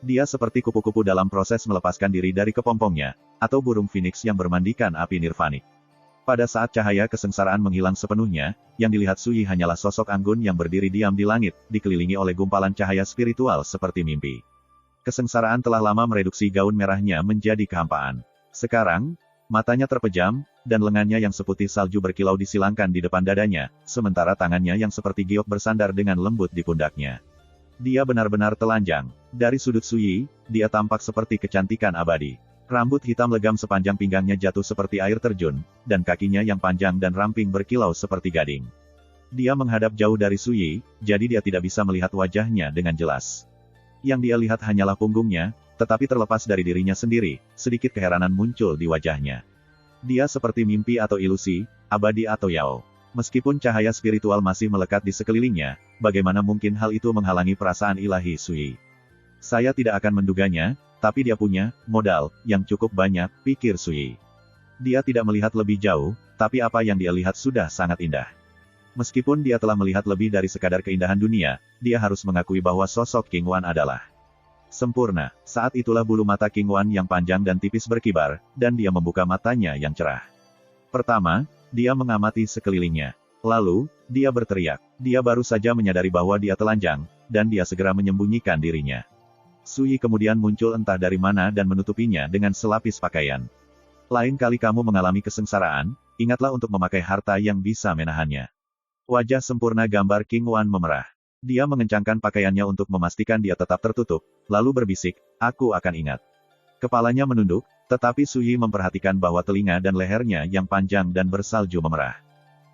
Dia seperti kupu-kupu dalam proses melepaskan diri dari kepompongnya, atau burung phoenix yang bermandikan api nirvanik. Pada saat cahaya kesengsaraan menghilang sepenuhnya, yang dilihat Su Yi hanyalah sosok anggun yang berdiri diam di langit, dikelilingi oleh gumpalan cahaya spiritual seperti mimpi. Kesengsaraan telah lama mereduksi gaun merahnya menjadi kehampaan. Sekarang, matanya terpejam, dan lengannya yang seputih salju berkilau disilangkan di depan dadanya, sementara tangannya yang seperti giok bersandar dengan lembut di pundaknya. Dia benar-benar telanjang. Dari sudut Su Yi, dia tampak seperti kecantikan abadi. Rambut hitam legam sepanjang pinggangnya jatuh seperti air terjun, dan kakinya yang panjang dan ramping berkilau seperti gading. Dia menghadap jauh dari Su Yi, jadi dia tidak bisa melihat wajahnya dengan jelas. Yang dia lihat hanyalah punggungnya, tetapi terlepas dari dirinya sendiri, sedikit keheranan muncul di wajahnya. Dia seperti mimpi atau ilusi, abadi atau yao. Meskipun cahaya spiritual masih melekat di sekelilingnya, bagaimana mungkin hal itu menghalangi perasaan ilahi Su Yi? Saya tidak akan menduganya, tapi dia punya modal yang cukup banyak, pikir Su Yi. Dia tidak melihat lebih jauh, tapi apa yang dia lihat sudah sangat indah. Meskipun dia telah melihat lebih dari sekadar keindahan dunia, dia harus mengakui bahwa sosok King Wan adalah sempurna. Saat itulah bulu mata King Wan yang panjang dan tipis berkibar, dan dia membuka matanya yang cerah. Pertama, dia mengamati sekelilingnya. Lalu, dia berteriak. Dia baru saja menyadari bahwa dia telanjang, dan dia segera menyembunyikan dirinya. Su Yi kemudian muncul entah dari mana dan menutupinya dengan selapis pakaian. Lain kali kamu mengalami kesengsaraan, ingatlah untuk memakai harta yang bisa menahannya. Wajah sempurna gambar King Wan memerah. Dia mengencangkan pakaiannya untuk memastikan dia tetap tertutup, lalu berbisik, aku akan ingat. Kepalanya menunduk, tetapi Su Yi memperhatikan bahwa telinga dan lehernya yang panjang dan bersalju memerah.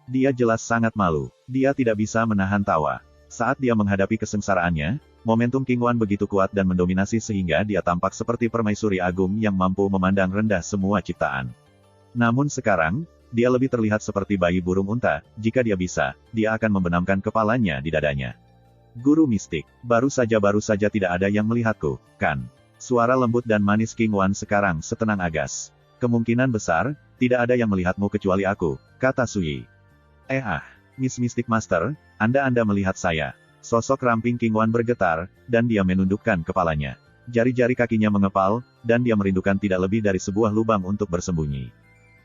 Dia jelas sangat malu. Dia tidak bisa menahan tawa. Saat dia menghadapi kesengsaraannya, momentum King Wan begitu kuat dan mendominasi sehingga dia tampak seperti permaisuri agung yang mampu memandang rendah semua ciptaan. Namun sekarang, dia lebih terlihat seperti bayi burung unta. Jika dia bisa, dia akan membenamkan kepalanya di dadanya. Guru mistik, baru saja tidak ada yang melihatku, kan? Suara lembut dan manis King Wan sekarang setenang agas. Kemungkinan besar, tidak ada yang melihatmu kecuali aku, kata Su Yi. Miss Mystic Master, Anda melihat saya. Sosok ramping King Wan bergetar, dan dia menundukkan kepalanya. Jari-jari kakinya mengepal, dan dia merindukan tidak lebih dari sebuah lubang untuk bersembunyi.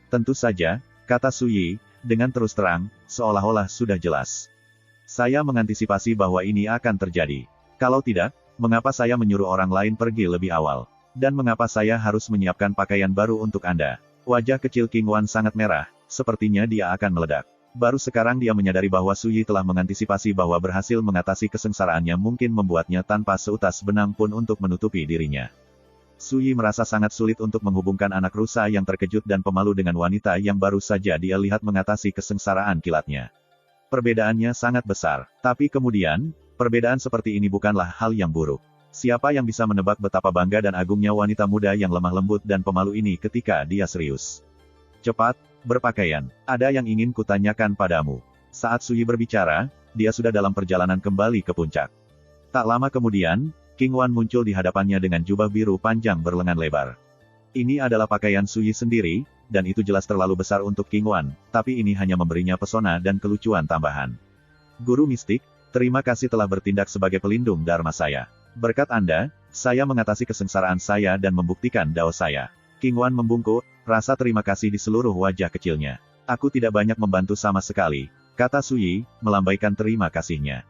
Tentu saja, kata Su Yi, dengan terus terang, seolah-olah sudah jelas. Saya mengantisipasi bahwa ini akan terjadi. Kalau tidak, mengapa saya menyuruh orang lain pergi lebih awal? Dan mengapa saya harus menyiapkan pakaian baru untuk Anda? Wajah kecil King Wan sangat merah, sepertinya dia akan meledak. Baru sekarang dia menyadari bahwa Su Yi telah mengantisipasi bahwa berhasil mengatasi kesengsaraannya mungkin membuatnya tanpa seutas benang pun untuk menutupi dirinya. Su Yi merasa sangat sulit untuk menghubungkan anak rusa yang terkejut dan pemalu dengan wanita yang baru saja dia lihat mengatasi kesengsaraan kilatnya. Perbedaannya sangat besar. Tapi kemudian, Perbedaan seperti ini bukanlah hal yang buruk. Siapa yang bisa menebak betapa bangga dan agungnya wanita muda yang lemah lembut dan pemalu ini ketika dia serius? Cepat, berpakaian. Ada yang ingin kutanyakan padamu. Saat Suyi berbicara, dia sudah dalam perjalanan kembali ke puncak. Tak lama kemudian, King Wan muncul di hadapannya dengan jubah biru panjang berlengan lebar. Ini adalah pakaian Suyi sendiri, dan itu jelas terlalu besar untuk King Wan, tapi ini hanya memberinya pesona dan kelucuan tambahan. Guru mistik, terima kasih telah bertindak sebagai pelindung dharma saya. Berkat Anda, saya mengatasi kesengsaraan saya dan membuktikan dao saya. King Wan membungkuk, rasa terima kasih di seluruh wajah kecilnya. Aku tidak banyak membantu sama sekali, kata Suyi, melambaikan terima kasihnya.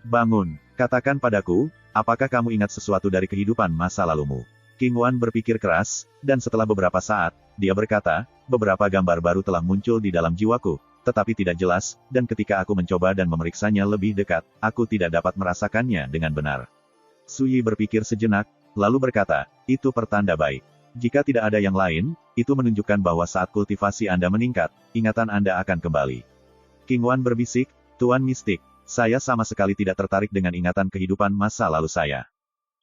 Bangun, katakan padaku, apakah kamu ingat sesuatu dari kehidupan masa lalumu? King Wan berpikir keras, dan setelah beberapa saat, dia berkata, beberapa gambar baru telah muncul di dalam jiwaku, tetapi tidak jelas, dan ketika aku mencoba dan memeriksanya lebih dekat, aku tidak dapat merasakannya dengan benar. Suyi berpikir sejenak, lalu berkata, itu pertanda baik. Jika tidak ada yang lain, itu menunjukkan bahwa saat kultivasi Anda meningkat, ingatan Anda akan kembali. King Wan berbisik, Tuan Mistik, saya sama sekali tidak tertarik dengan ingatan kehidupan masa lalu saya.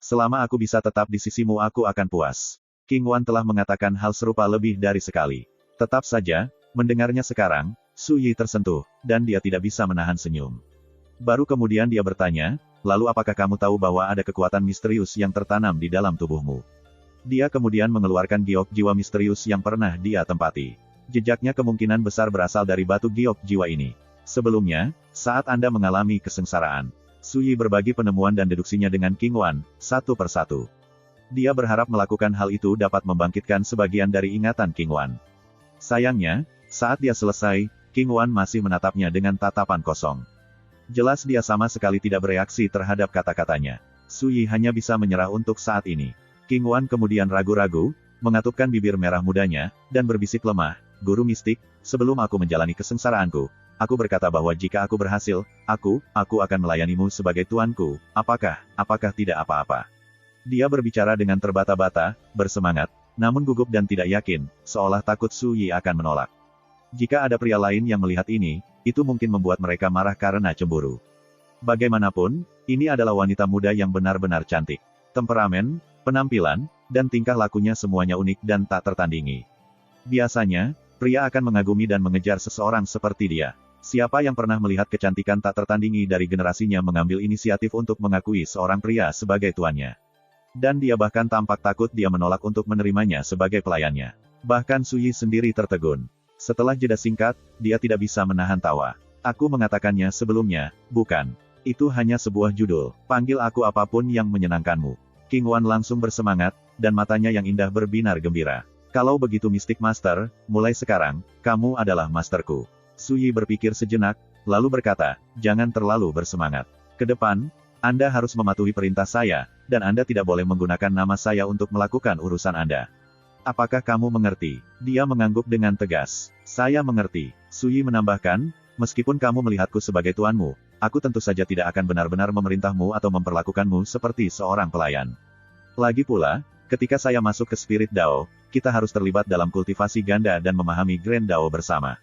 Selama aku bisa tetap di sisimu aku akan puas. King Wan telah mengatakan hal serupa lebih dari sekali. Tetap saja, mendengarnya sekarang, Suyi tersentuh, dan dia tidak bisa menahan senyum. Baru kemudian dia bertanya, lalu apakah kamu tahu bahwa ada kekuatan misterius yang tertanam di dalam tubuhmu? Dia kemudian mengeluarkan giok jiwa misterius yang pernah dia tempati. Jejaknya kemungkinan besar berasal dari batu giok jiwa ini. Sebelumnya, saat Anda mengalami kesengsaraan, Suyi berbagi penemuan dan deduksinya dengan King Wan, satu persatu. Dia berharap melakukan hal itu dapat membangkitkan sebagian dari ingatan King Wan. Sayangnya, saat dia selesai, King Wan masih menatapnya dengan tatapan kosong. Jelas dia sama sekali tidak bereaksi terhadap kata-katanya. Suyi hanya bisa menyerah untuk saat ini. King Wan kemudian ragu-ragu, mengatupkan bibir merah mudanya, dan berbisik lemah, Guru mistik, sebelum aku menjalani kesengsaraanku, aku berkata bahwa jika aku berhasil, aku akan melayanimu sebagai tuanku, apakah tidak apa-apa? Dia berbicara dengan terbata-bata, bersemangat, namun gugup dan tidak yakin, seolah takut Suyi akan menolak. Jika ada pria lain yang melihat ini, itu mungkin membuat mereka marah karena cemburu. Bagaimanapun, ini adalah wanita muda yang benar-benar cantik. Temperamen, penampilan, dan tingkah lakunya semuanya unik dan tak tertandingi. Biasanya, pria akan mengagumi dan mengejar seseorang seperti dia. Siapa yang pernah melihat kecantikan tak tertandingi dari generasinya mengambil inisiatif untuk mengakui seorang pria sebagai tuannya? Dan dia bahkan tampak takut dia menolak untuk menerimanya sebagai pelayannya. Bahkan Suyi sendiri tertegun. Setelah jeda singkat, dia tidak bisa menahan tawa. Aku mengatakannya sebelumnya, bukan. Itu hanya sebuah judul. Panggil aku apapun yang menyenangkanmu. King Wan langsung bersemangat, dan matanya yang indah berbinar gembira. Kalau begitu Mystic Master, mulai sekarang, kamu adalah masterku. Suyi berpikir sejenak, lalu berkata, jangan terlalu bersemangat. Ke depan, Anda harus mematuhi perintah saya, dan Anda tidak boleh menggunakan nama saya untuk melakukan urusan Anda. Apakah kamu mengerti? Dia mengangguk dengan tegas. Saya mengerti. Suyi menambahkan, meskipun kamu melihatku sebagai tuanmu, aku tentu saja tidak akan benar-benar memerintahmu atau memperlakukanmu seperti seorang pelayan. Lagi pula, ketika saya masuk ke Spirit Dao, kita harus terlibat dalam kultivasi ganda dan memahami Grand Dao bersama.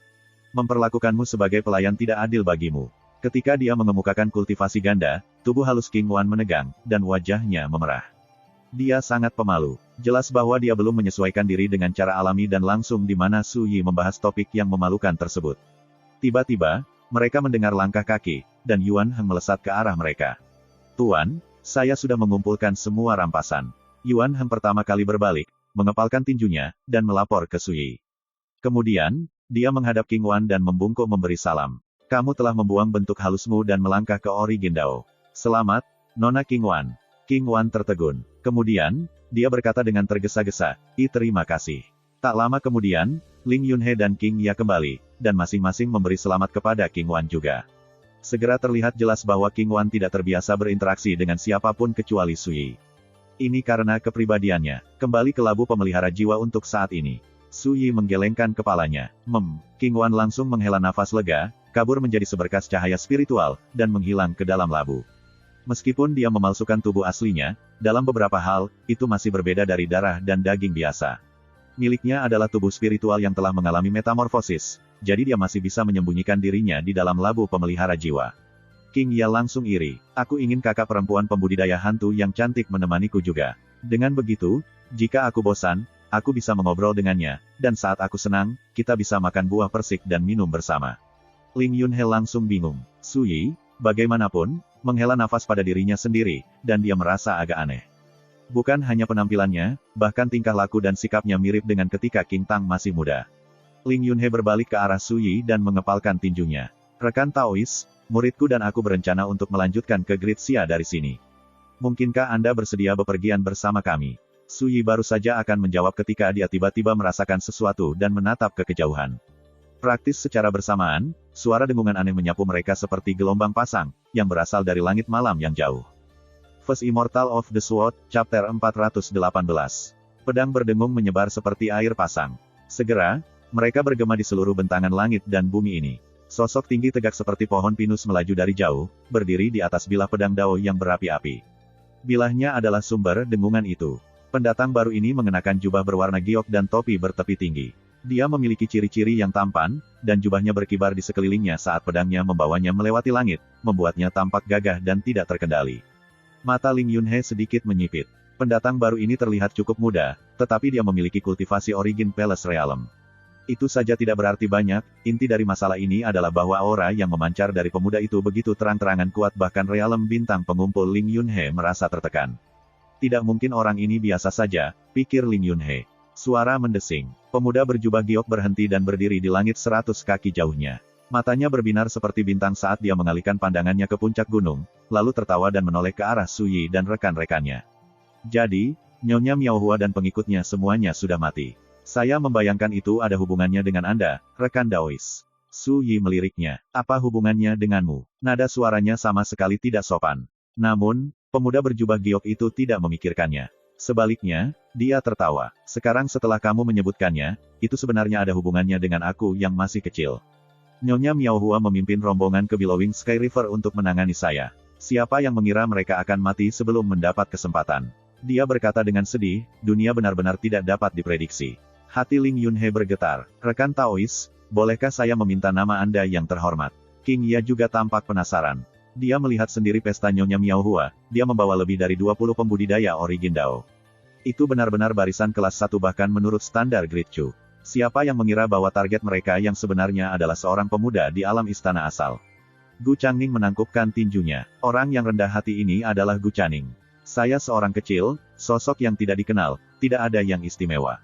Memperlakukanmu sebagai pelayan tidak adil bagimu. Ketika dia mengemukakan kultivasi ganda, tubuh halus King Wan menegang, dan wajahnya memerah. Dia sangat pemalu. Jelas bahwa dia belum menyesuaikan diri dengan cara alami dan langsung di mana Suyi membahas topik yang memalukan tersebut. Tiba-tiba, mereka mendengar langkah kaki, dan Yuan Heng melesat ke arah mereka. Tuan, saya sudah mengumpulkan semua rampasan. Yuan Heng pertama kali berbalik, mengepalkan tinjunya, dan melapor ke Suyi. Kemudian, dia menghadap King Wan dan membungkuk memberi salam. Kamu telah membuang bentuk halusmu dan melangkah ke Origin Dao. Selamat, Nona King Wan. King Wan tertegun. Kemudian, dia berkata dengan tergesa-gesa, terima kasih. Tak lama kemudian, Ling Yunhe dan King Ya kembali, dan masing-masing memberi selamat kepada King Wan juga. Segera terlihat jelas bahwa King Wan tidak terbiasa berinteraksi dengan siapapun kecuali Suyi. Ini karena kepribadiannya. Kembali ke labu pemelihara jiwa untuk saat ini. Suyi menggelengkan kepalanya. King Wan langsung menghela nafas lega, kabur menjadi seberkas cahaya spiritual, dan menghilang ke dalam labu. Meskipun dia memalsukan tubuh aslinya, dalam beberapa hal, itu masih berbeda dari darah dan daging biasa. Miliknya adalah tubuh spiritual yang telah mengalami metamorfosis, jadi dia masih bisa menyembunyikan dirinya di dalam labu pemelihara jiwa. King Ya langsung iri. Aku ingin kakak perempuan pembudidaya hantu yang cantik menemaniku juga. Dengan begitu, jika aku bosan, aku bisa mengobrol dengannya, dan saat aku senang, kita bisa makan buah persik dan minum bersama. Ling Yunhe langsung bingung. Su Yi, bagaimanapun, menghela nafas pada dirinya sendiri, dan dia merasa agak aneh. Bukan hanya penampilannya, bahkan tingkah laku dan sikapnya mirip dengan ketika King Tang masih muda. Ling Yunhe berbalik ke arah Su Yi dan mengepalkan tinjunya. Rekan Taois, muridku dan aku berencana untuk melanjutkan ke Great Xia dari sini. Mungkinkah Anda bersedia bepergian bersama kami? Su Yi baru saja akan menjawab ketika dia tiba-tiba merasakan sesuatu dan menatap ke kejauhan. Praktis secara bersamaan, suara dengungan aneh menyapu mereka seperti gelombang pasang, yang berasal dari langit malam yang jauh. First Immortal of the Sword, Chapter 418. Pedang berdengung menyebar seperti air pasang. Segera, mereka bergema di seluruh bentangan langit dan bumi ini. Sosok tinggi tegak seperti pohon pinus melaju dari jauh, berdiri di atas bilah pedang Dao yang berapi-api. Bilahnya adalah sumber dengungan itu. Pendatang baru ini mengenakan jubah berwarna giok dan topi bertepi tinggi. Dia memiliki ciri-ciri yang tampan, dan jubahnya berkibar di sekelilingnya saat pedangnya membawanya melewati langit, membuatnya tampak gagah dan tidak terkendali. Mata Ling Yunhe sedikit menyipit. Pendatang baru ini terlihat cukup muda, tetapi dia memiliki kultivasi Origin Palace Realm. Itu saja tidak berarti banyak, inti dari masalah ini adalah bahwa aura yang memancar dari pemuda itu begitu terang-terangan kuat bahkan Realm bintang pengumpul Ling Yunhe merasa tertekan. Tidak mungkin orang ini biasa saja, pikir Ling Yunhe. Suara mendesing. Pemuda berjubah giok berhenti dan berdiri di langit 100 kaki jauhnya. Matanya berbinar seperti bintang saat dia mengalihkan pandangannya ke puncak gunung, lalu tertawa dan menoleh ke arah Su Yi dan rekan-rekannya. Jadi, Nyonya Miaohua dan pengikutnya semuanya sudah mati. Saya membayangkan itu ada hubungannya dengan Anda, rekan Daois. Su Yi meliriknya. Apa hubungannya denganmu? Nada suaranya sama sekali tidak sopan. Namun, pemuda berjubah giok itu tidak memikirkannya. Sebaliknya, dia tertawa. Sekarang setelah kamu menyebutkannya, itu sebenarnya ada hubungannya dengan aku yang masih kecil. Nyonya Miaohua memimpin rombongan ke Billowing Sky River untuk menangani saya. Siapa yang mengira mereka akan mati sebelum mendapat kesempatan? Dia berkata dengan sedih, dunia benar-benar tidak dapat diprediksi. Hati Ling Yunhe bergetar. Rekan Taois, bolehkah saya meminta nama Anda yang terhormat? King Ya juga tampak penasaran. Dia melihat sendiri pesta Nyonya Miaohua, dia membawa lebih dari 20 pembudidaya Origin Dao. Itu benar-benar barisan kelas 1 bahkan menurut standar Great Chu. Siapa yang mengira bahwa target mereka yang sebenarnya adalah seorang pemuda di alam istana asal? Gu Changning menangkupkan tinjunya. Orang yang rendah hati ini adalah Gu Changning. Saya seorang kecil, sosok yang tidak dikenal, tidak ada yang istimewa.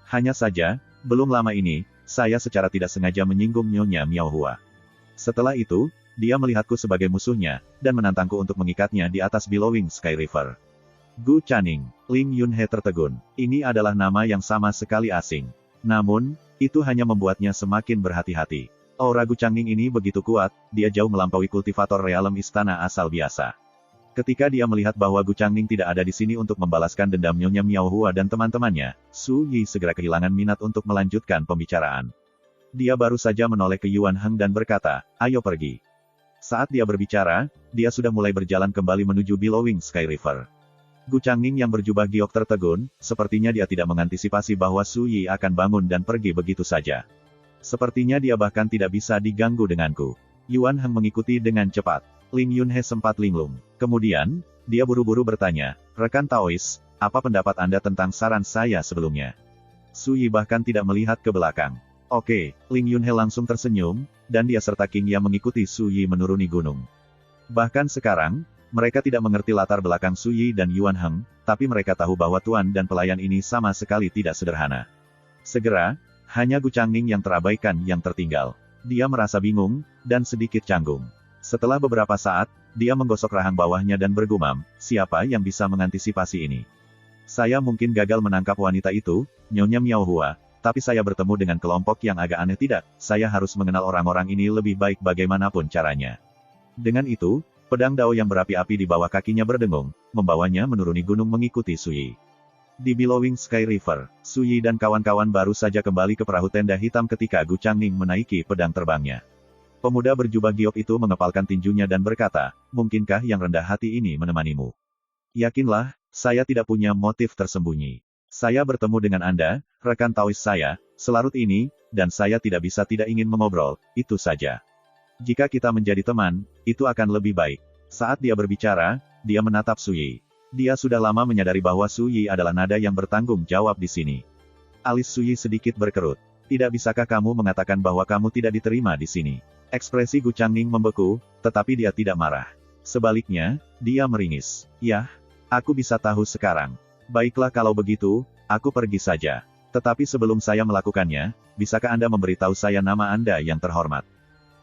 Hanya saja, belum lama ini, saya secara tidak sengaja menyinggung Nyonya Miaohua. Setelah itu, dia melihatku sebagai musuhnya, dan menantangku untuk mengikatnya di atas Billowing Sky River. Gu Changning. Ling Yunhe tertegun. Ini adalah nama yang sama sekali asing. Namun, itu hanya membuatnya semakin berhati-hati. Aura Gu Changning ini begitu kuat, dia jauh melampaui kultivator realem istana asal biasa. Ketika dia melihat bahwa Gu Changning tidak ada di sini untuk membalaskan dendam Nyonya Miaohua dan teman-temannya, Su Yi segera kehilangan minat untuk melanjutkan pembicaraan. Dia baru saja menoleh ke Yuan Heng dan berkata, ayo pergi. Saat dia berbicara, dia sudah mulai berjalan kembali menuju Billowing Sky River. Gu Changning yang berjubah giok tertegun, sepertinya dia tidak mengantisipasi bahwa Su Yi akan bangun dan pergi begitu saja. Sepertinya dia bahkan tidak bisa diganggu denganku. Yuan Heng mengikuti dengan cepat. Ling Yunhe sempat linglung. Kemudian, dia buru-buru bertanya, rekan Taois, apa pendapat Anda tentang saran saya sebelumnya? Su Yi bahkan tidak melihat ke belakang. Oke, Ling Yunhe langsung tersenyum, dan dia serta King Ya mengikuti Su Yi menuruni gunung. Bahkan sekarang, mereka tidak mengerti latar belakang Su Yi dan Yuan Heng, tapi mereka tahu bahwa tuan dan pelayan ini sama sekali tidak sederhana. Segera, hanya Gu Changning yang terabaikan yang tertinggal. Dia merasa bingung, dan sedikit canggung. Setelah beberapa saat, dia menggosok rahang bawahnya dan bergumam, siapa yang bisa mengantisipasi ini? Saya mungkin gagal menangkap wanita itu, Nyonya Miaohua, tapi saya bertemu dengan kelompok yang agak aneh tidak, saya harus mengenal orang-orang ini lebih baik bagaimanapun caranya. Dengan itu, pedang Dao yang berapi-api di bawah kakinya berdengung, membawanya menuruni gunung mengikuti Su Yi. Di Billowing Sky River, Su Yi dan kawan-kawan baru saja kembali ke perahu tenda hitam ketika Gu Changning menaiki pedang terbangnya. Pemuda berjubah giok itu mengepalkan tinjunya dan berkata, mungkinkah yang rendah hati ini menemanimu? Yakinlah, saya tidak punya motif tersembunyi. Saya bertemu dengan Anda, rekan Taois saya, selarut ini, dan saya tidak bisa tidak ingin mengobrol, itu saja. Jika kita menjadi teman, itu akan lebih baik. Saat dia berbicara, dia menatap Su Yi. Dia sudah lama menyadari bahwa Su Yi adalah nada yang bertanggung jawab di sini. Alis Su Yi sedikit berkerut. Tidak bisakah kamu mengatakan bahwa kamu tidak diterima di sini? Ekspresi Gu Changning membeku, tetapi dia tidak marah. Sebaliknya, dia meringis. Yah, aku bisa tahu sekarang. Baiklah kalau begitu, aku pergi saja. Tetapi sebelum saya melakukannya, bisakah Anda memberitahu saya nama Anda yang terhormat?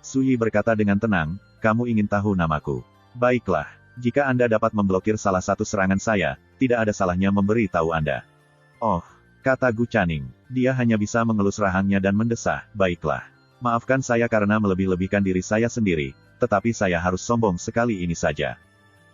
Su Yi berkata dengan tenang, kamu ingin tahu namaku. Baiklah, jika Anda dapat memblokir salah satu serangan saya, tidak ada salahnya memberi tahu Anda. Oh, kata Gu Changning. Dia hanya bisa mengelus rahangnya dan mendesah, baiklah. Maafkan saya karena melebih-lebihkan diri saya sendiri, tetapi saya harus sombong sekali ini saja.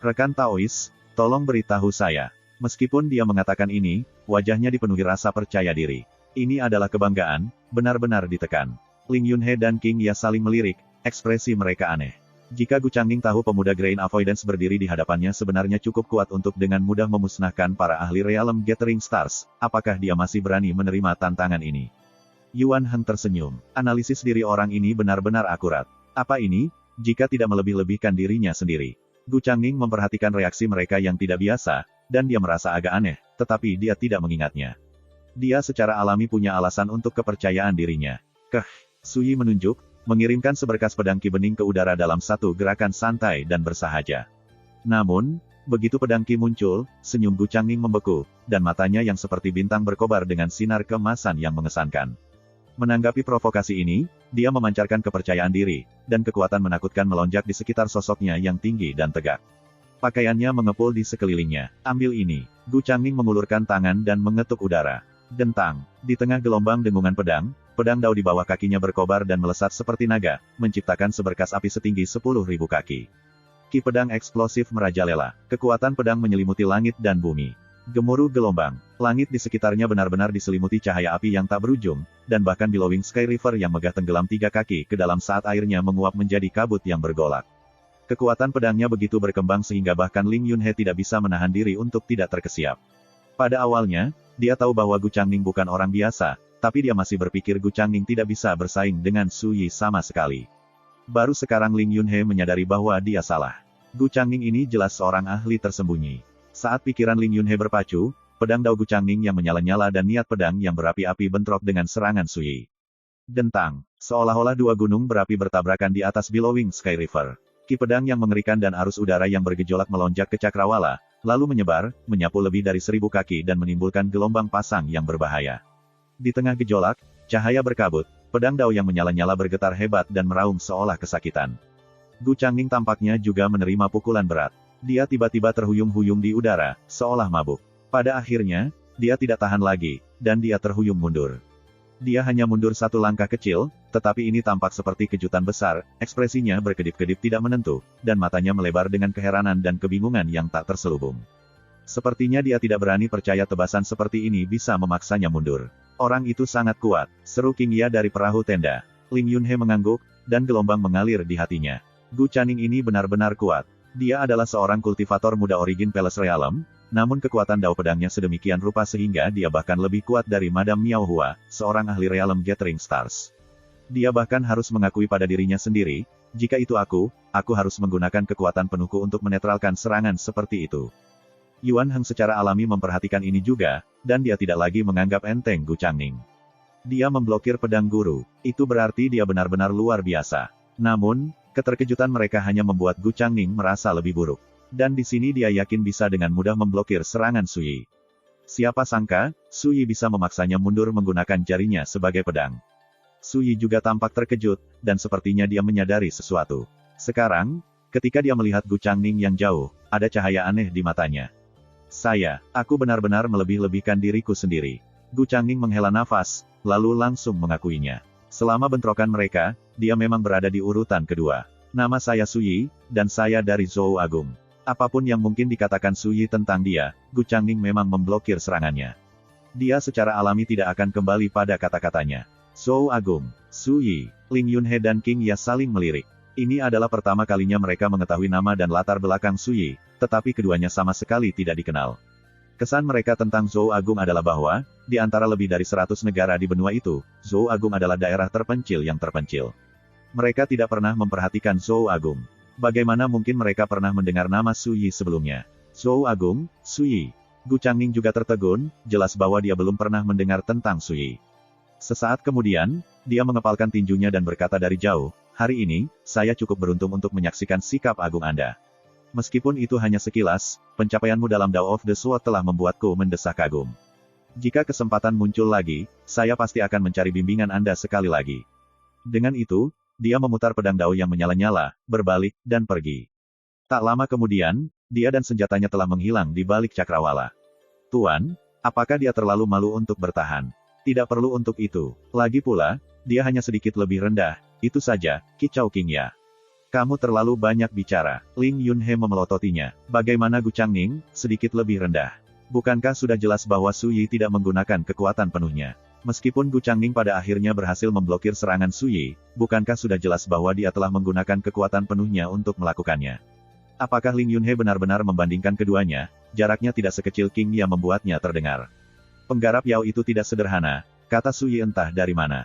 Rekan Taois, tolong beritahu saya. Meskipun dia mengatakan ini, wajahnya dipenuhi rasa percaya diri. Ini adalah kebanggaan, benar-benar ditekan. Ling Yunhe dan King Ya saling melirik, ekspresi mereka aneh. Jika Gu Changning tahu pemuda Grain Avoidance berdiri di hadapannya sebenarnya cukup kuat untuk dengan mudah memusnahkan para ahli Realm Gathering Stars, apakah dia masih berani menerima tantangan ini? Yuan Heng tersenyum. Analisis diri orang ini benar-benar akurat. Apa ini? Jika tidak melebih-lebihkan dirinya sendiri. Gu Changning memperhatikan reaksi mereka yang tidak biasa, dan dia merasa agak aneh, tetapi dia tidak mengingatnya. Dia secara alami punya alasan untuk kepercayaan dirinya. Su Yi menunjuk, mengirimkan seberkas pedang Ki bening ke udara dalam satu gerakan santai dan bersahaja. Namun, begitu pedang Ki muncul, senyum Gu Changning membeku, dan matanya yang seperti bintang berkobar dengan sinar keemasan yang mengesankan. Menanggapi provokasi ini, dia memancarkan kepercayaan diri, dan kekuatan menakutkan melonjak di sekitar sosoknya yang tinggi dan tegak. Pakaiannya mengepul di sekelilingnya. Ambil ini. Gu Changning mengulurkan tangan dan mengetuk udara. Dentang. Di tengah gelombang dengungan pedang, pedang dao di bawah kakinya berkobar dan melesat seperti naga, menciptakan seberkas api setinggi 10.000 kaki. Ki pedang eksplosif merajalela. Kekuatan pedang menyelimuti langit dan bumi. Gemuruh gelombang. Langit di sekitarnya benar-benar diselimuti cahaya api yang tak berujung, dan bahkan billowing Sky River yang megah tenggelam 3 kaki ke dalam saat airnya menguap menjadi kabut yang bergolak. Kekuatan pedangnya begitu berkembang sehingga bahkan Ling Yunhe tidak bisa menahan diri untuk tidak terkesiap. Pada awalnya, dia tahu bahwa Gu Changning bukan orang biasa, tapi dia masih berpikir Gu Changning tidak bisa bersaing dengan Su Yi sama sekali. Baru sekarang Ling Yunhe menyadari bahwa dia salah. Gu Changning ini jelas seorang ahli tersembunyi. Saat pikiran Ling Yunhe berpacu, pedang dao Gu Changning yang menyala-nyala dan niat pedang yang berapi-api bentrok dengan serangan Su Yi. Dentang. Seolah-olah dua gunung berapi bertabrakan di atas billowing Sky River. Ki pedang yang mengerikan dan arus udara yang bergejolak melonjak ke cakrawala, lalu menyebar, menyapu lebih dari 1000 kaki dan menimbulkan gelombang pasang yang berbahaya. Di tengah gejolak, cahaya berkabut, pedang dao yang menyala-nyala bergetar hebat dan meraung seolah kesakitan. Gu Changning tampaknya juga menerima pukulan berat. Dia tiba-tiba terhuyung-huyung di udara, seolah mabuk. Pada akhirnya, dia tidak tahan lagi, dan dia terhuyung mundur. Dia hanya mundur satu langkah kecil, tetapi ini tampak seperti kejutan besar, ekspresinya berkedip-kedip tidak menentu, dan matanya melebar dengan keheranan dan kebingungan yang tak terselubung. Sepertinya dia tidak berani percaya tebasan seperti ini bisa memaksanya mundur. Orang itu sangat kuat, seru King Ya dari perahu tenda. Ling Yunhe mengangguk, dan gelombang mengalir di hatinya. Gu Changning ini benar-benar kuat. Dia adalah seorang kultivator muda origin Palace Realm, namun kekuatan dao pedangnya sedemikian rupa sehingga dia bahkan lebih kuat dari Madame Miao Hua, seorang ahli Realm Gathering Stars. Dia bahkan harus mengakui pada dirinya sendiri, jika itu aku harus menggunakan kekuatan penuhku untuk menetralkan serangan seperti itu. Yuan Heng secara alami memperhatikan ini juga, dan dia tidak lagi menganggap enteng Gu Changning. Dia memblokir pedang guru, itu berarti dia benar-benar luar biasa. Namun, keterkejutan mereka hanya membuat Gu Changning merasa lebih buruk. Dan di sini dia yakin bisa dengan mudah memblokir serangan Su Yi. Siapa sangka, Su Yi bisa memaksanya mundur menggunakan jarinya sebagai pedang. Su Yi juga tampak terkejut, dan sepertinya dia menyadari sesuatu. Sekarang, ketika dia melihat Gu Changning yang jauh, ada cahaya aneh di matanya. Aku benar-benar melebih-lebihkan diriku sendiri. Gu Changning menghela nafas, lalu langsung mengakuinya. Selama bentrokan mereka, dia memang berada di urutan kedua. Nama saya Su Yi, dan saya dari Zhou Agung. Apapun yang mungkin dikatakan Su Yi tentang dia, Gu Changning memang memblokir serangannya. Dia secara alami tidak akan kembali pada kata-katanya. Zhou Agung, Su Yi, Ling Yunhe dan King Ya saling melirik. Ini adalah pertama kalinya mereka mengetahui nama dan latar belakang Su Yi, tetapi keduanya sama sekali tidak dikenal. Kesan mereka tentang Zhou Agung adalah bahwa, di antara lebih dari 100 negara di benua itu, Zhou Agung adalah daerah terpencil yang terpencil. Mereka tidak pernah memperhatikan Zhou Agung. Bagaimana mungkin mereka pernah mendengar nama Su Yi sebelumnya? Zhou Agung, Su Yi. Gu Changning juga tertegun, jelas bahwa dia belum pernah mendengar tentang Su Yi. Sesaat kemudian, dia mengepalkan tinjunya dan berkata dari jauh, "Hari ini, saya cukup beruntung untuk menyaksikan sikap agung Anda. Meskipun itu hanya sekilas, pencapaianmu dalam Dao of the Sword telah membuatku mendesak kagum. Jika kesempatan muncul lagi, saya pasti akan mencari bimbingan Anda sekali lagi." Dengan itu, dia memutar pedang Dao yang menyala-nyala, berbalik, dan pergi. Tak lama kemudian, dia dan senjatanya telah menghilang di balik cakrawala. "Tuan, apakah dia terlalu malu untuk bertahan?" "Tidak perlu untuk itu. Lagi pula, dia hanya sedikit lebih rendah, itu saja, Kicau King ya." "Kamu terlalu banyak bicara." Ling Yunhe memelototinya. "Bagaimana Gu Changning, sedikit lebih rendah? Bukankah sudah jelas bahwa Su Yi tidak menggunakan kekuatan penuhnya? Meskipun Gu Changning pada akhirnya berhasil memblokir serangan Su Yi, bukankah sudah jelas bahwa dia telah menggunakan kekuatan penuhnya untuk melakukannya?" Apakah Ling Yunhe benar-benar membandingkan keduanya? Jaraknya tidak sekecil King yang membuatnya terdengar. "Penggarap Yao itu tidak sederhana," kata Su Yi entah dari mana.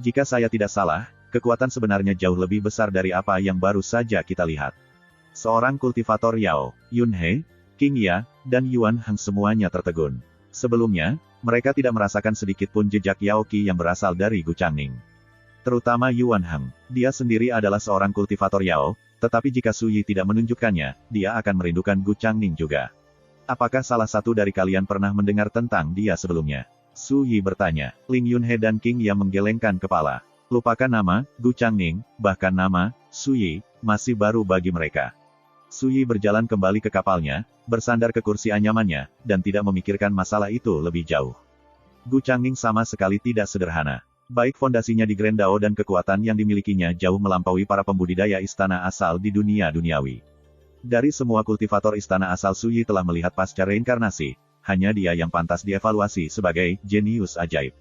"Jika saya tidak salah, kekuatan sebenarnya jauh lebih besar dari apa yang baru saja kita lihat." Seorang kultivator Yao, Yunhe, King Ya, dan Yuan Heng semuanya tertegun. Sebelumnya, mereka tidak merasakan sedikit pun jejak Yao Qi yang berasal dari Gu Changning. Terutama Yuan Heng. Dia sendiri adalah seorang kultivator Yao, tetapi jika Su Yi tidak menunjukkannya, dia akan merindukan Gu Changning juga. "Apakah salah satu dari kalian pernah mendengar tentang dia sebelumnya?" Su Yi bertanya. Ling Yunhe dan King Ya menggelengkan kepala. Lupakan nama, Gu Changning, bahkan nama, Su Yi, masih baru bagi mereka. Su Yi berjalan kembali ke kapalnya, bersandar ke kursi anyamannya, dan tidak memikirkan masalah itu lebih jauh. Gu Changning sama sekali tidak sederhana. Baik fondasinya di Grand Dao dan kekuatan yang dimilikinya jauh melampaui para pembudidaya istana asal di dunia duniawi. Dari semua kultivator istana asal Su Yi telah melihat pasca reinkarnasi, hanya dia yang pantas dievaluasi sebagai jenius ajaib.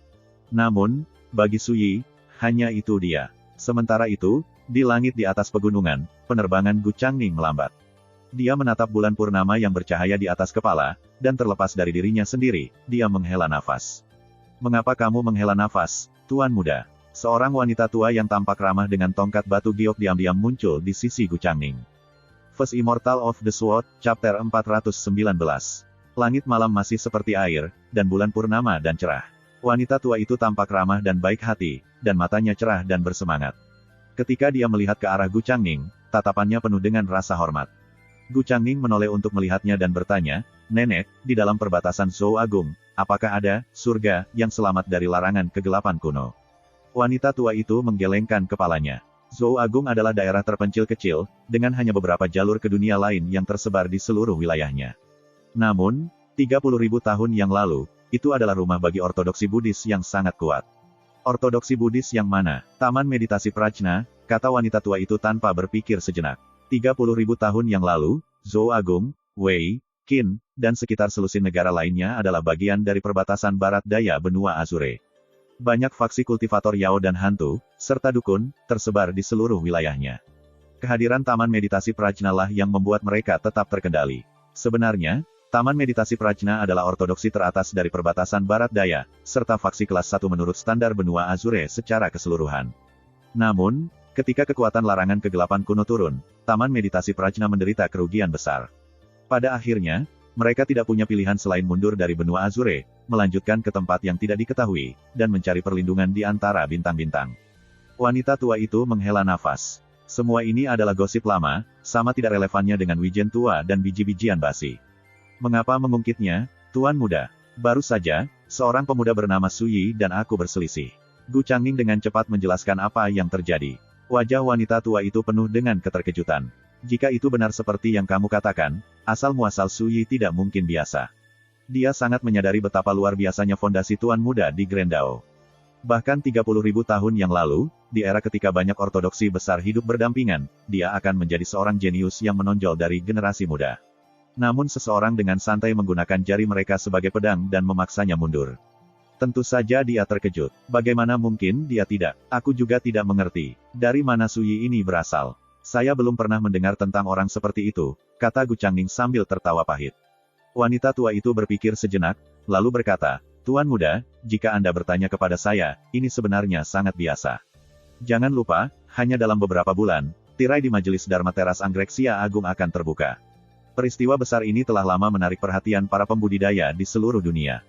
Namun, bagi Su Yi, hanya itu dia. Sementara itu, di langit di atas pegunungan, penerbangan Gu Changning melambat. Dia menatap bulan purnama yang bercahaya di atas kepala, dan terlepas dari dirinya sendiri, dia menghela nafas. "Mengapa kamu menghela nafas, Tuan Muda?" Seorang wanita tua yang tampak ramah dengan tongkat batu giok diam-diam muncul di sisi Gu Changning. First Immortal of the Sword, Chapter 419. Langit malam masih seperti air, dan bulan purnama dan cerah. Wanita tua itu tampak ramah dan baik hati, dan matanya cerah dan bersemangat. Ketika dia melihat ke arah Gu Changning, tatapannya penuh dengan rasa hormat. Gu Changning menoleh untuk melihatnya dan bertanya, "Nenek, di dalam perbatasan Zhou Agung, apakah ada surga yang selamat dari larangan kegelapan kuno?" Wanita tua itu menggelengkan kepalanya. Zhou Agung adalah daerah terpencil kecil, dengan hanya beberapa jalur ke dunia lain yang tersebar di seluruh wilayahnya. Namun, 30.000 tahun yang lalu, itu adalah rumah bagi ortodoksi Buddhis yang sangat kuat. "Ortodoksi Buddhis yang mana?" "Taman Meditasi Prajna," kata wanita tua itu tanpa berpikir sejenak. 30.000 tahun yang lalu, Zhou Agung, Wei, Qin, dan sekitar selusin negara lainnya adalah bagian dari perbatasan barat daya benua Azure. Banyak faksi kultivator Yao dan hantu, serta dukun, tersebar di seluruh wilayahnya. Kehadiran Taman Meditasi Prajna lah yang membuat mereka tetap terkendali. Sebenarnya, Taman Meditasi Prajna adalah ortodoksi teratas dari perbatasan barat daya, serta faksi kelas 1 menurut standar benua Azure secara keseluruhan. Namun, ketika kekuatan larangan kegelapan kuno turun, Taman Meditasi Prajna menderita kerugian besar. Pada akhirnya, mereka tidak punya pilihan selain mundur dari benua Azure, melanjutkan ke tempat yang tidak diketahui, dan mencari perlindungan di antara bintang-bintang. Wanita tua itu menghela nafas. Semua ini adalah gosip lama, sama tidak relevannya dengan wijen tua dan biji-bijian basi. "Mengapa mengungkitnya, Tuan Muda?" "Baru saja, seorang pemuda bernama Su Yi dan aku berselisih." Gu Changning dengan cepat menjelaskan apa yang terjadi. Wajah wanita tua itu penuh dengan keterkejutan. "Jika itu benar seperti yang kamu katakan, asal-muasal Su Yi tidak mungkin biasa. Dia sangat menyadari betapa luar biasanya fondasi Tuan Muda di Grand Dao. Bahkan 30.000 tahun yang lalu, di era ketika banyak ortodoksi besar hidup berdampingan, dia akan menjadi seorang jenius yang menonjol dari generasi muda. Namun seseorang dengan santai menggunakan jari mereka sebagai pedang dan memaksanya mundur. Tentu saja dia terkejut. Bagaimana mungkin dia tidak? Aku juga tidak mengerti. Dari mana Su Yi ini berasal? Saya belum pernah mendengar tentang orang seperti itu," kata Gu Changning sambil tertawa pahit. Wanita tua itu berpikir sejenak, lalu berkata, "Tuan Muda, jika Anda bertanya kepada saya, ini sebenarnya sangat biasa. Jangan lupa, hanya dalam beberapa bulan, tirai di Majelis Dharma Teras Anggrek Sia Agung akan terbuka. Peristiwa besar ini telah lama menarik perhatian para pembudidaya di seluruh dunia.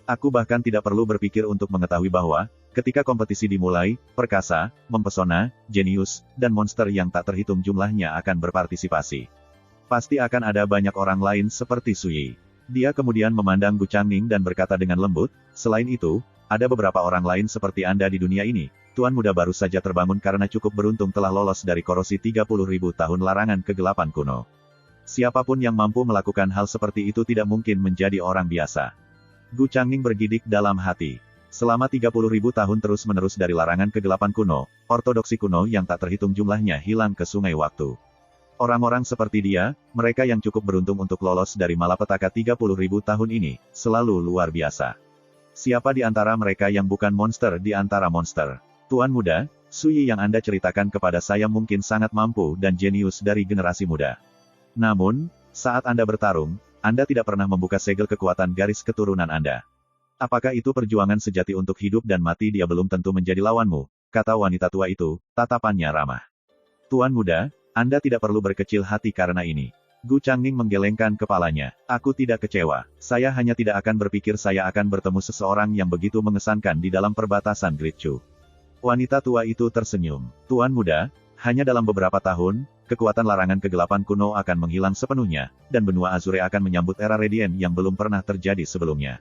Aku bahkan tidak perlu berpikir untuk mengetahui bahwa, ketika kompetisi dimulai, perkasa, mempesona, jenius, dan monster yang tak terhitung jumlahnya akan berpartisipasi. Pasti akan ada banyak orang lain seperti Suyi. Dia kemudian memandang Gu Changning dan berkata dengan lembut, selain itu, ada beberapa orang lain seperti Anda di dunia ini. Tuan muda baru saja terbangun karena cukup beruntung telah lolos dari korosi 30.000 tahun larangan kegelapan kuno. Siapapun yang mampu melakukan hal seperti itu tidak mungkin menjadi orang biasa. Gu Changning bergidik dalam hati. Selama 30.000 tahun terus-menerus dari larangan kegelapan kuno, ortodoksi kuno yang tak terhitung jumlahnya hilang ke sungai waktu. Orang-orang seperti dia, mereka yang cukup beruntung untuk lolos dari malapetaka 30.000 tahun ini, selalu luar biasa. Siapa di antara mereka yang bukan monster di antara monster? Tuan muda, Suyi yang Anda ceritakan kepada saya mungkin sangat mampu dan jenius dari generasi muda. Namun, saat Anda bertarung, Anda tidak pernah membuka segel kekuatan garis keturunan Anda. Apakah itu perjuangan sejati untuk hidup dan mati? Dia belum tentu menjadi lawanmu, kata wanita tua itu, tatapannya ramah. Tuan muda, Anda tidak perlu berkecil hati karena ini. Gu Changning menggelengkan kepalanya. Aku tidak kecewa. Saya hanya tidak akan berpikir saya akan bertemu seseorang yang begitu mengesankan di dalam perbatasan Great Chu. Wanita tua itu tersenyum. Tuan muda, hanya dalam beberapa tahun, kekuatan larangan kegelapan kuno akan menghilang sepenuhnya, dan benua Azure akan menyambut era Radiant yang belum pernah terjadi sebelumnya.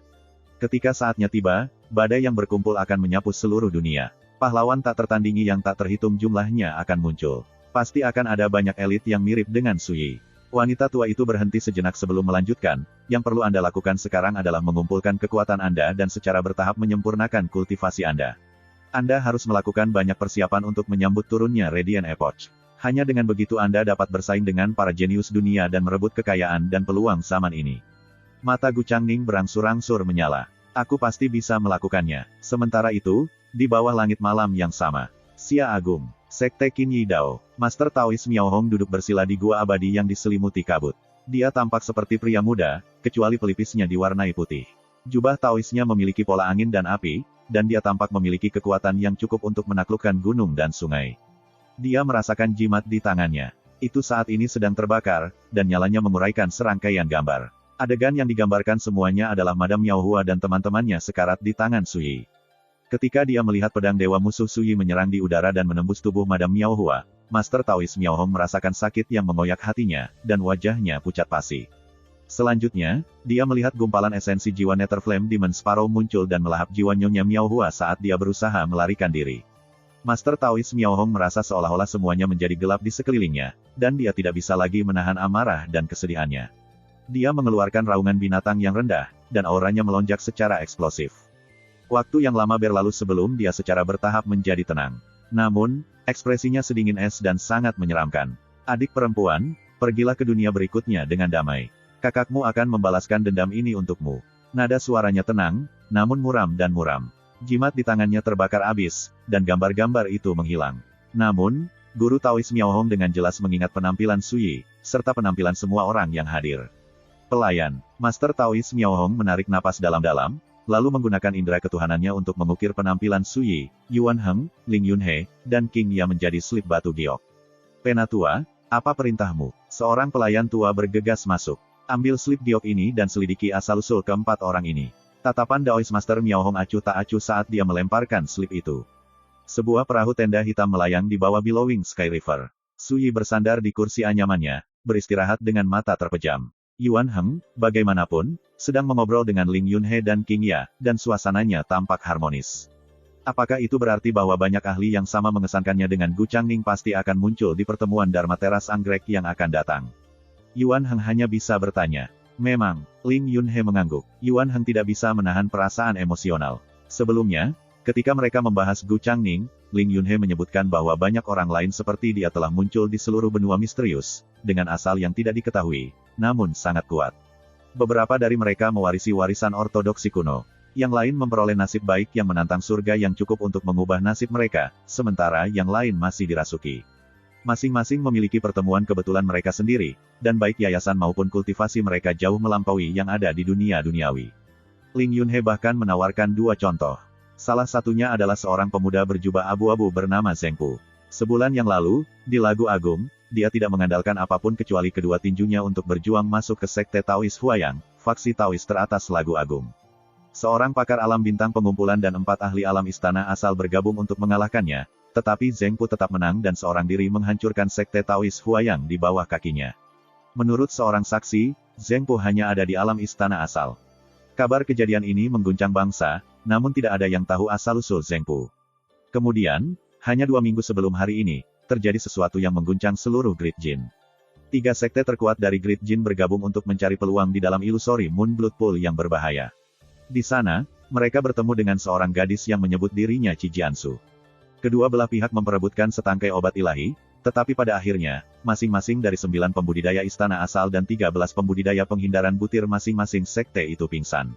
Ketika saatnya tiba, badai yang berkumpul akan menyapu seluruh dunia. Pahlawan tak tertandingi yang tak terhitung jumlahnya akan muncul. Pasti akan ada banyak elit yang mirip dengan Suyi. Wanita tua itu berhenti sejenak sebelum melanjutkan, yang perlu Anda lakukan sekarang adalah mengumpulkan kekuatan Anda dan secara bertahap menyempurnakan kultivasi Anda. Anda harus melakukan banyak persiapan untuk menyambut turunnya Radiant Epoch. Hanya dengan begitu Anda dapat bersaing dengan para jenius dunia dan merebut kekayaan dan peluang zaman ini. Mata Gu Changning berangsur-angsur menyala. Aku pasti bisa melakukannya. Sementara itu, di bawah langit malam yang sama, Sia Agung, Sekte Qin Yi Dao, Master Taois Miao Hong duduk bersila di gua abadi yang diselimuti kabut. Dia tampak seperti pria muda, kecuali pelipisnya diwarnai putih. Jubah Taoisnya memiliki pola angin dan api, dan dia tampak memiliki kekuatan yang cukup untuk menaklukkan gunung dan sungai. Dia merasakan jimat di tangannya. Itu saat ini sedang terbakar, dan nyalanya menguraikan serangkaian gambar. Adegan yang digambarkan semuanya adalah Madame Miao Hua dan teman-temannya sekarat di tangan Suyi. Ketika dia melihat pedang dewa musuh Suyi menyerang di udara dan menembus tubuh Madame Miao Hua, Master Taois Miao Hong merasakan sakit yang mengoyak hatinya, dan wajahnya pucat pasi. Selanjutnya, dia melihat gumpalan esensi jiwa Netherflame Demon Sparrow muncul dan melahap jiwa Nyonya Miao Hua saat dia berusaha melarikan diri. Master Taois Miao Hong merasa seolah-olah semuanya menjadi gelap di sekelilingnya, dan dia tidak bisa lagi menahan amarah dan kesedihannya. Dia mengeluarkan raungan binatang yang rendah, dan auranya melonjak secara eksplosif. Waktu yang lama berlalu sebelum dia secara bertahap menjadi tenang. Namun, ekspresinya sedingin es dan sangat menyeramkan. Adik perempuan, pergilah ke dunia berikutnya dengan damai. Kakakmu akan membalaskan dendam ini untukmu. Nada suaranya tenang, namun muram dan muram. Jimat di tangannya terbakar abis, dan gambar-gambar itu menghilang. Namun, Guru Taois Miao Hong dengan jelas mengingat penampilan Suyi, serta penampilan semua orang yang hadir. Pelayan, Master Taois Miao Hong menarik napas dalam-dalam, lalu menggunakan indera ketuhanannya untuk mengukir penampilan Suyi, Yuan Heng, Ling Yunhe, dan King Ya menjadi slip batu giok. Penatua, apa perintahmu? Seorang pelayan tua bergegas masuk. Ambil slip giok ini dan selidiki asal-usul keempat orang ini. Tatapan Daois Master Miao Hong acuh tak acuh saat dia melemparkan slip itu. Sebuah perahu tenda hitam melayang di bawah billowing Sky River. Suyi bersandar di kursi anyamannya, beristirahat dengan mata terpejam. Yuan Heng, bagaimanapun, sedang mengobrol dengan Ling Yunhe dan King Ya, dan suasananya tampak harmonis. Apakah itu berarti bahwa banyak ahli yang sama mengesankannya dengan Gu Changning pasti akan muncul di pertemuan Dharma Teras Anggrek yang akan datang? Yuan Heng hanya bisa bertanya. Memang, Ling Yunhe mengangguk. Yuan Heng tidak bisa menahan perasaan emosional. Sebelumnya, ketika mereka membahas Gu Changning, Ling Yunhe menyebutkan bahwa banyak orang lain seperti dia telah muncul di seluruh benua misterius, dengan asal yang tidak diketahui, namun sangat kuat. Beberapa dari mereka mewarisi warisan ortodoksi kuno. Yang lain memperoleh nasib baik yang menantang surga yang cukup untuk mengubah nasib mereka, sementara yang lain masih dirasuki. Masing-masing memiliki pertemuan kebetulan mereka sendiri, dan baik yayasan maupun kultivasi mereka jauh melampaui yang ada di dunia duniawi. Ling Yunhe bahkan menawarkan dua contoh. Salah satunya adalah seorang pemuda berjubah abu-abu bernama Zheng Pu. Sebulan yang lalu, di Lagu Agung, dia tidak mengandalkan apapun kecuali kedua tinjunya untuk berjuang masuk ke Sekte Taois Huayang, faksi Taois teratas Lagu Agung. Seorang pakar alam bintang pengumpulan dan 4 ahli alam istana asal bergabung untuk mengalahkannya, tetapi Zheng Pu tetap menang dan seorang diri menghancurkan Sekte Taois Huayang di bawah kakinya. Menurut seorang saksi, Zheng Pu hanya ada di alam istana asal. Kabar kejadian ini mengguncang bangsa, namun tidak ada yang tahu asal-usul Zheng Pu. Kemudian, hanya 2 minggu sebelum hari ini, terjadi sesuatu yang mengguncang seluruh Great Jin. 3 sekte terkuat dari Great Jin bergabung untuk mencari peluang di dalam ilusori Moon Blood Pool yang berbahaya. Di sana, mereka bertemu dengan seorang gadis yang menyebut dirinya Qi Jiansu. Kedua belah pihak memperebutkan setangkai obat ilahi, tetapi pada akhirnya, masing-masing dari 9 pembudidaya istana asal dan 13 pembudidaya penghindaran butir masing-masing sekte itu pingsan.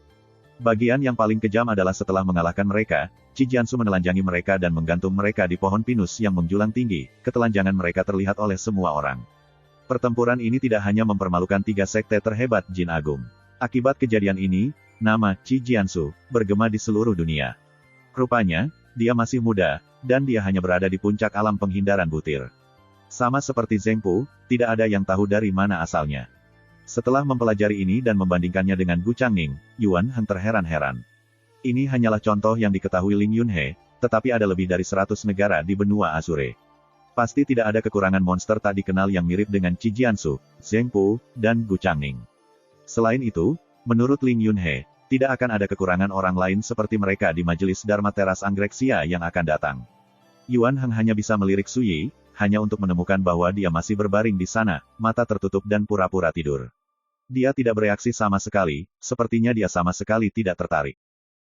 Bagian yang paling kejam adalah setelah mengalahkan mereka, Qi Jiansu menelanjangi mereka dan menggantung mereka di pohon pinus yang menjulang tinggi, ketelanjangan mereka terlihat oleh semua orang. Pertempuran ini tidak hanya mempermalukan 3 sekte terhebat Jin Agung. Akibat kejadian ini, nama Qi Jiansu bergema di seluruh dunia. Rupanya, dia masih muda, dan dia hanya berada di puncak alam penghindaran butir. Sama seperti Zheng Pu, tidak ada yang tahu dari mana asalnya. Setelah mempelajari ini dan membandingkannya dengan Gu Changning, Yuan Heng terheran-heran. Ini hanyalah contoh yang diketahui Ling Yunhe, tetapi ada lebih dari 100 negara di benua Azure. Pasti tidak ada kekurangan monster tak dikenal yang mirip dengan Qi Jiansu, Zheng Pu, dan Gu Changning. Selain itu, menurut Ling Yunhe, tidak akan ada kekurangan orang lain seperti mereka di majelis Dharma Teras Anggreksia yang akan datang. Yuan Heng hanya bisa melirik Su Yi, hanya untuk menemukan bahwa dia masih berbaring di sana, mata tertutup dan pura-pura tidur. Dia tidak bereaksi sama sekali, sepertinya dia sama sekali tidak tertarik.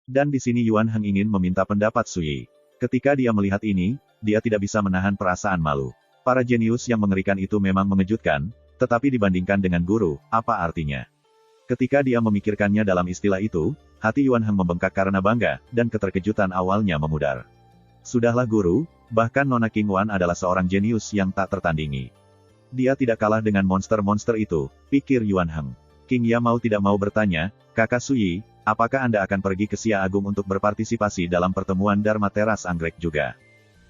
Dan di sini Yuan Heng ingin meminta pendapat Su Yi. Ketika dia melihat ini, dia tidak bisa menahan perasaan malu. Para jenius yang mengerikan itu memang mengejutkan, tetapi dibandingkan dengan guru, apa artinya? Ketika dia memikirkannya dalam istilah itu, hati Yuan Heng membengkak karena bangga, dan keterkejutan awalnya memudar. Sudahlah guru, bahkan Nona King Wan adalah seorang jenius yang tak tertandingi. Dia tidak kalah dengan monster-monster itu, pikir Yuan Heng. King Ya mau tidak mau bertanya, Kakak Su Yi, apakah Anda akan pergi ke Xia Agung untuk berpartisipasi dalam pertemuan Dharma Teras Anggrek juga?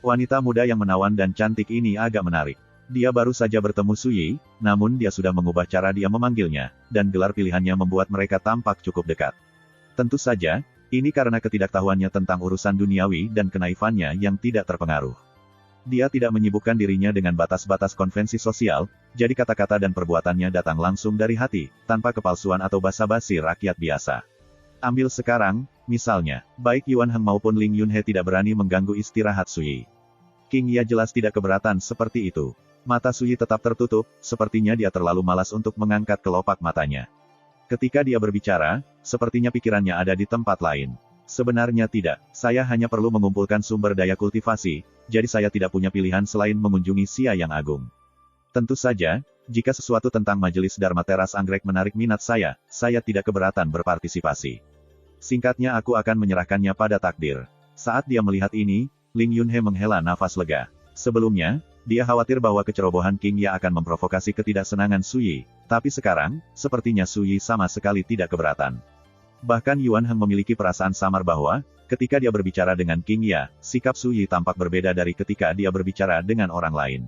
Wanita muda yang menawan dan cantik ini agak menarik. Dia baru saja bertemu Su Yi, namun dia sudah mengubah cara dia memanggilnya, dan gelar pilihannya membuat mereka tampak cukup dekat. Tentu saja, ini karena ketidaktahuannya tentang urusan duniawi dan kenaifannya yang tidak terpengaruh. Dia tidak menyibukkan dirinya dengan batas-batas konvensi sosial, jadi kata-kata dan perbuatannya datang langsung dari hati, tanpa kepalsuan atau basa-basi rakyat biasa. Ambil sekarang, misalnya, baik Yuan Heng maupun Ling Yunhe tidak berani mengganggu istirahat Su Yi. King Ya jelas tidak keberatan seperti itu. Mata Su Yi tetap tertutup, sepertinya dia terlalu malas untuk mengangkat kelopak matanya. Ketika dia berbicara, sepertinya pikirannya ada di tempat lain. Sebenarnya tidak, saya hanya perlu mengumpulkan sumber daya kultivasi, jadi saya tidak punya pilihan selain mengunjungi Xia yang Agung. Tentu saja, jika sesuatu tentang majelis Dharma Teras Anggrek menarik minat saya tidak keberatan berpartisipasi. Singkatnya aku akan menyerahkannya pada takdir. Saat dia melihat ini, Ling Yunhe menghela nafas lega. Sebelumnya, dia khawatir bahwa kecerobohan King Ya akan memprovokasi ketidaksenangan Su Yi, tapi sekarang, sepertinya Su Yi sama sekali tidak keberatan. Bahkan Yuan Heng memiliki perasaan samar bahwa, ketika dia berbicara dengan King Ya, sikap Su Yi tampak berbeda dari ketika dia berbicara dengan orang lain.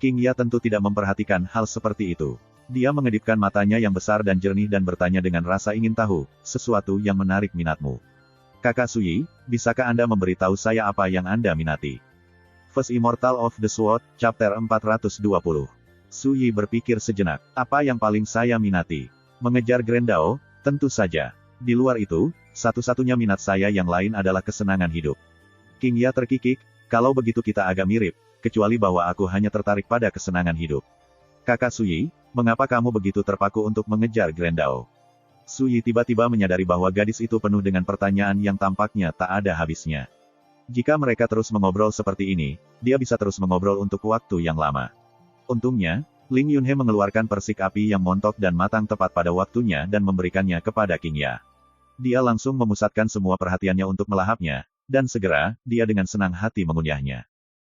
King Ya tentu tidak memperhatikan hal seperti itu. Dia mengedipkan matanya yang besar dan jernih dan bertanya dengan rasa ingin tahu, sesuatu yang menarik minatmu. Kakak Su Yi, bisakah Anda memberitahu saya apa yang Anda minati? First Immortal of the Sword, Chapter 420. Su Yi berpikir sejenak, apa yang paling saya minati? Mengejar Grendao, tentu saja. Di luar itu, satu-satunya minat saya yang lain adalah kesenangan hidup. King Ya terkikik, kalau begitu kita agak mirip, kecuali bahwa aku hanya tertarik pada kesenangan hidup. Kakak Su Yi, mengapa kamu begitu terpaku untuk mengejar Grendao? Su Yi tiba-tiba menyadari bahwa gadis itu penuh dengan pertanyaan yang tampaknya tak ada habisnya. Jika mereka terus mengobrol seperti ini, dia bisa terus mengobrol untuk waktu yang lama. Untungnya, Ling Yunhe mengeluarkan persik api yang montok dan matang tepat pada waktunya dan memberikannya kepada King Ya. Dia langsung memusatkan semua perhatiannya untuk melahapnya, dan segera, dia dengan senang hati mengunyahnya.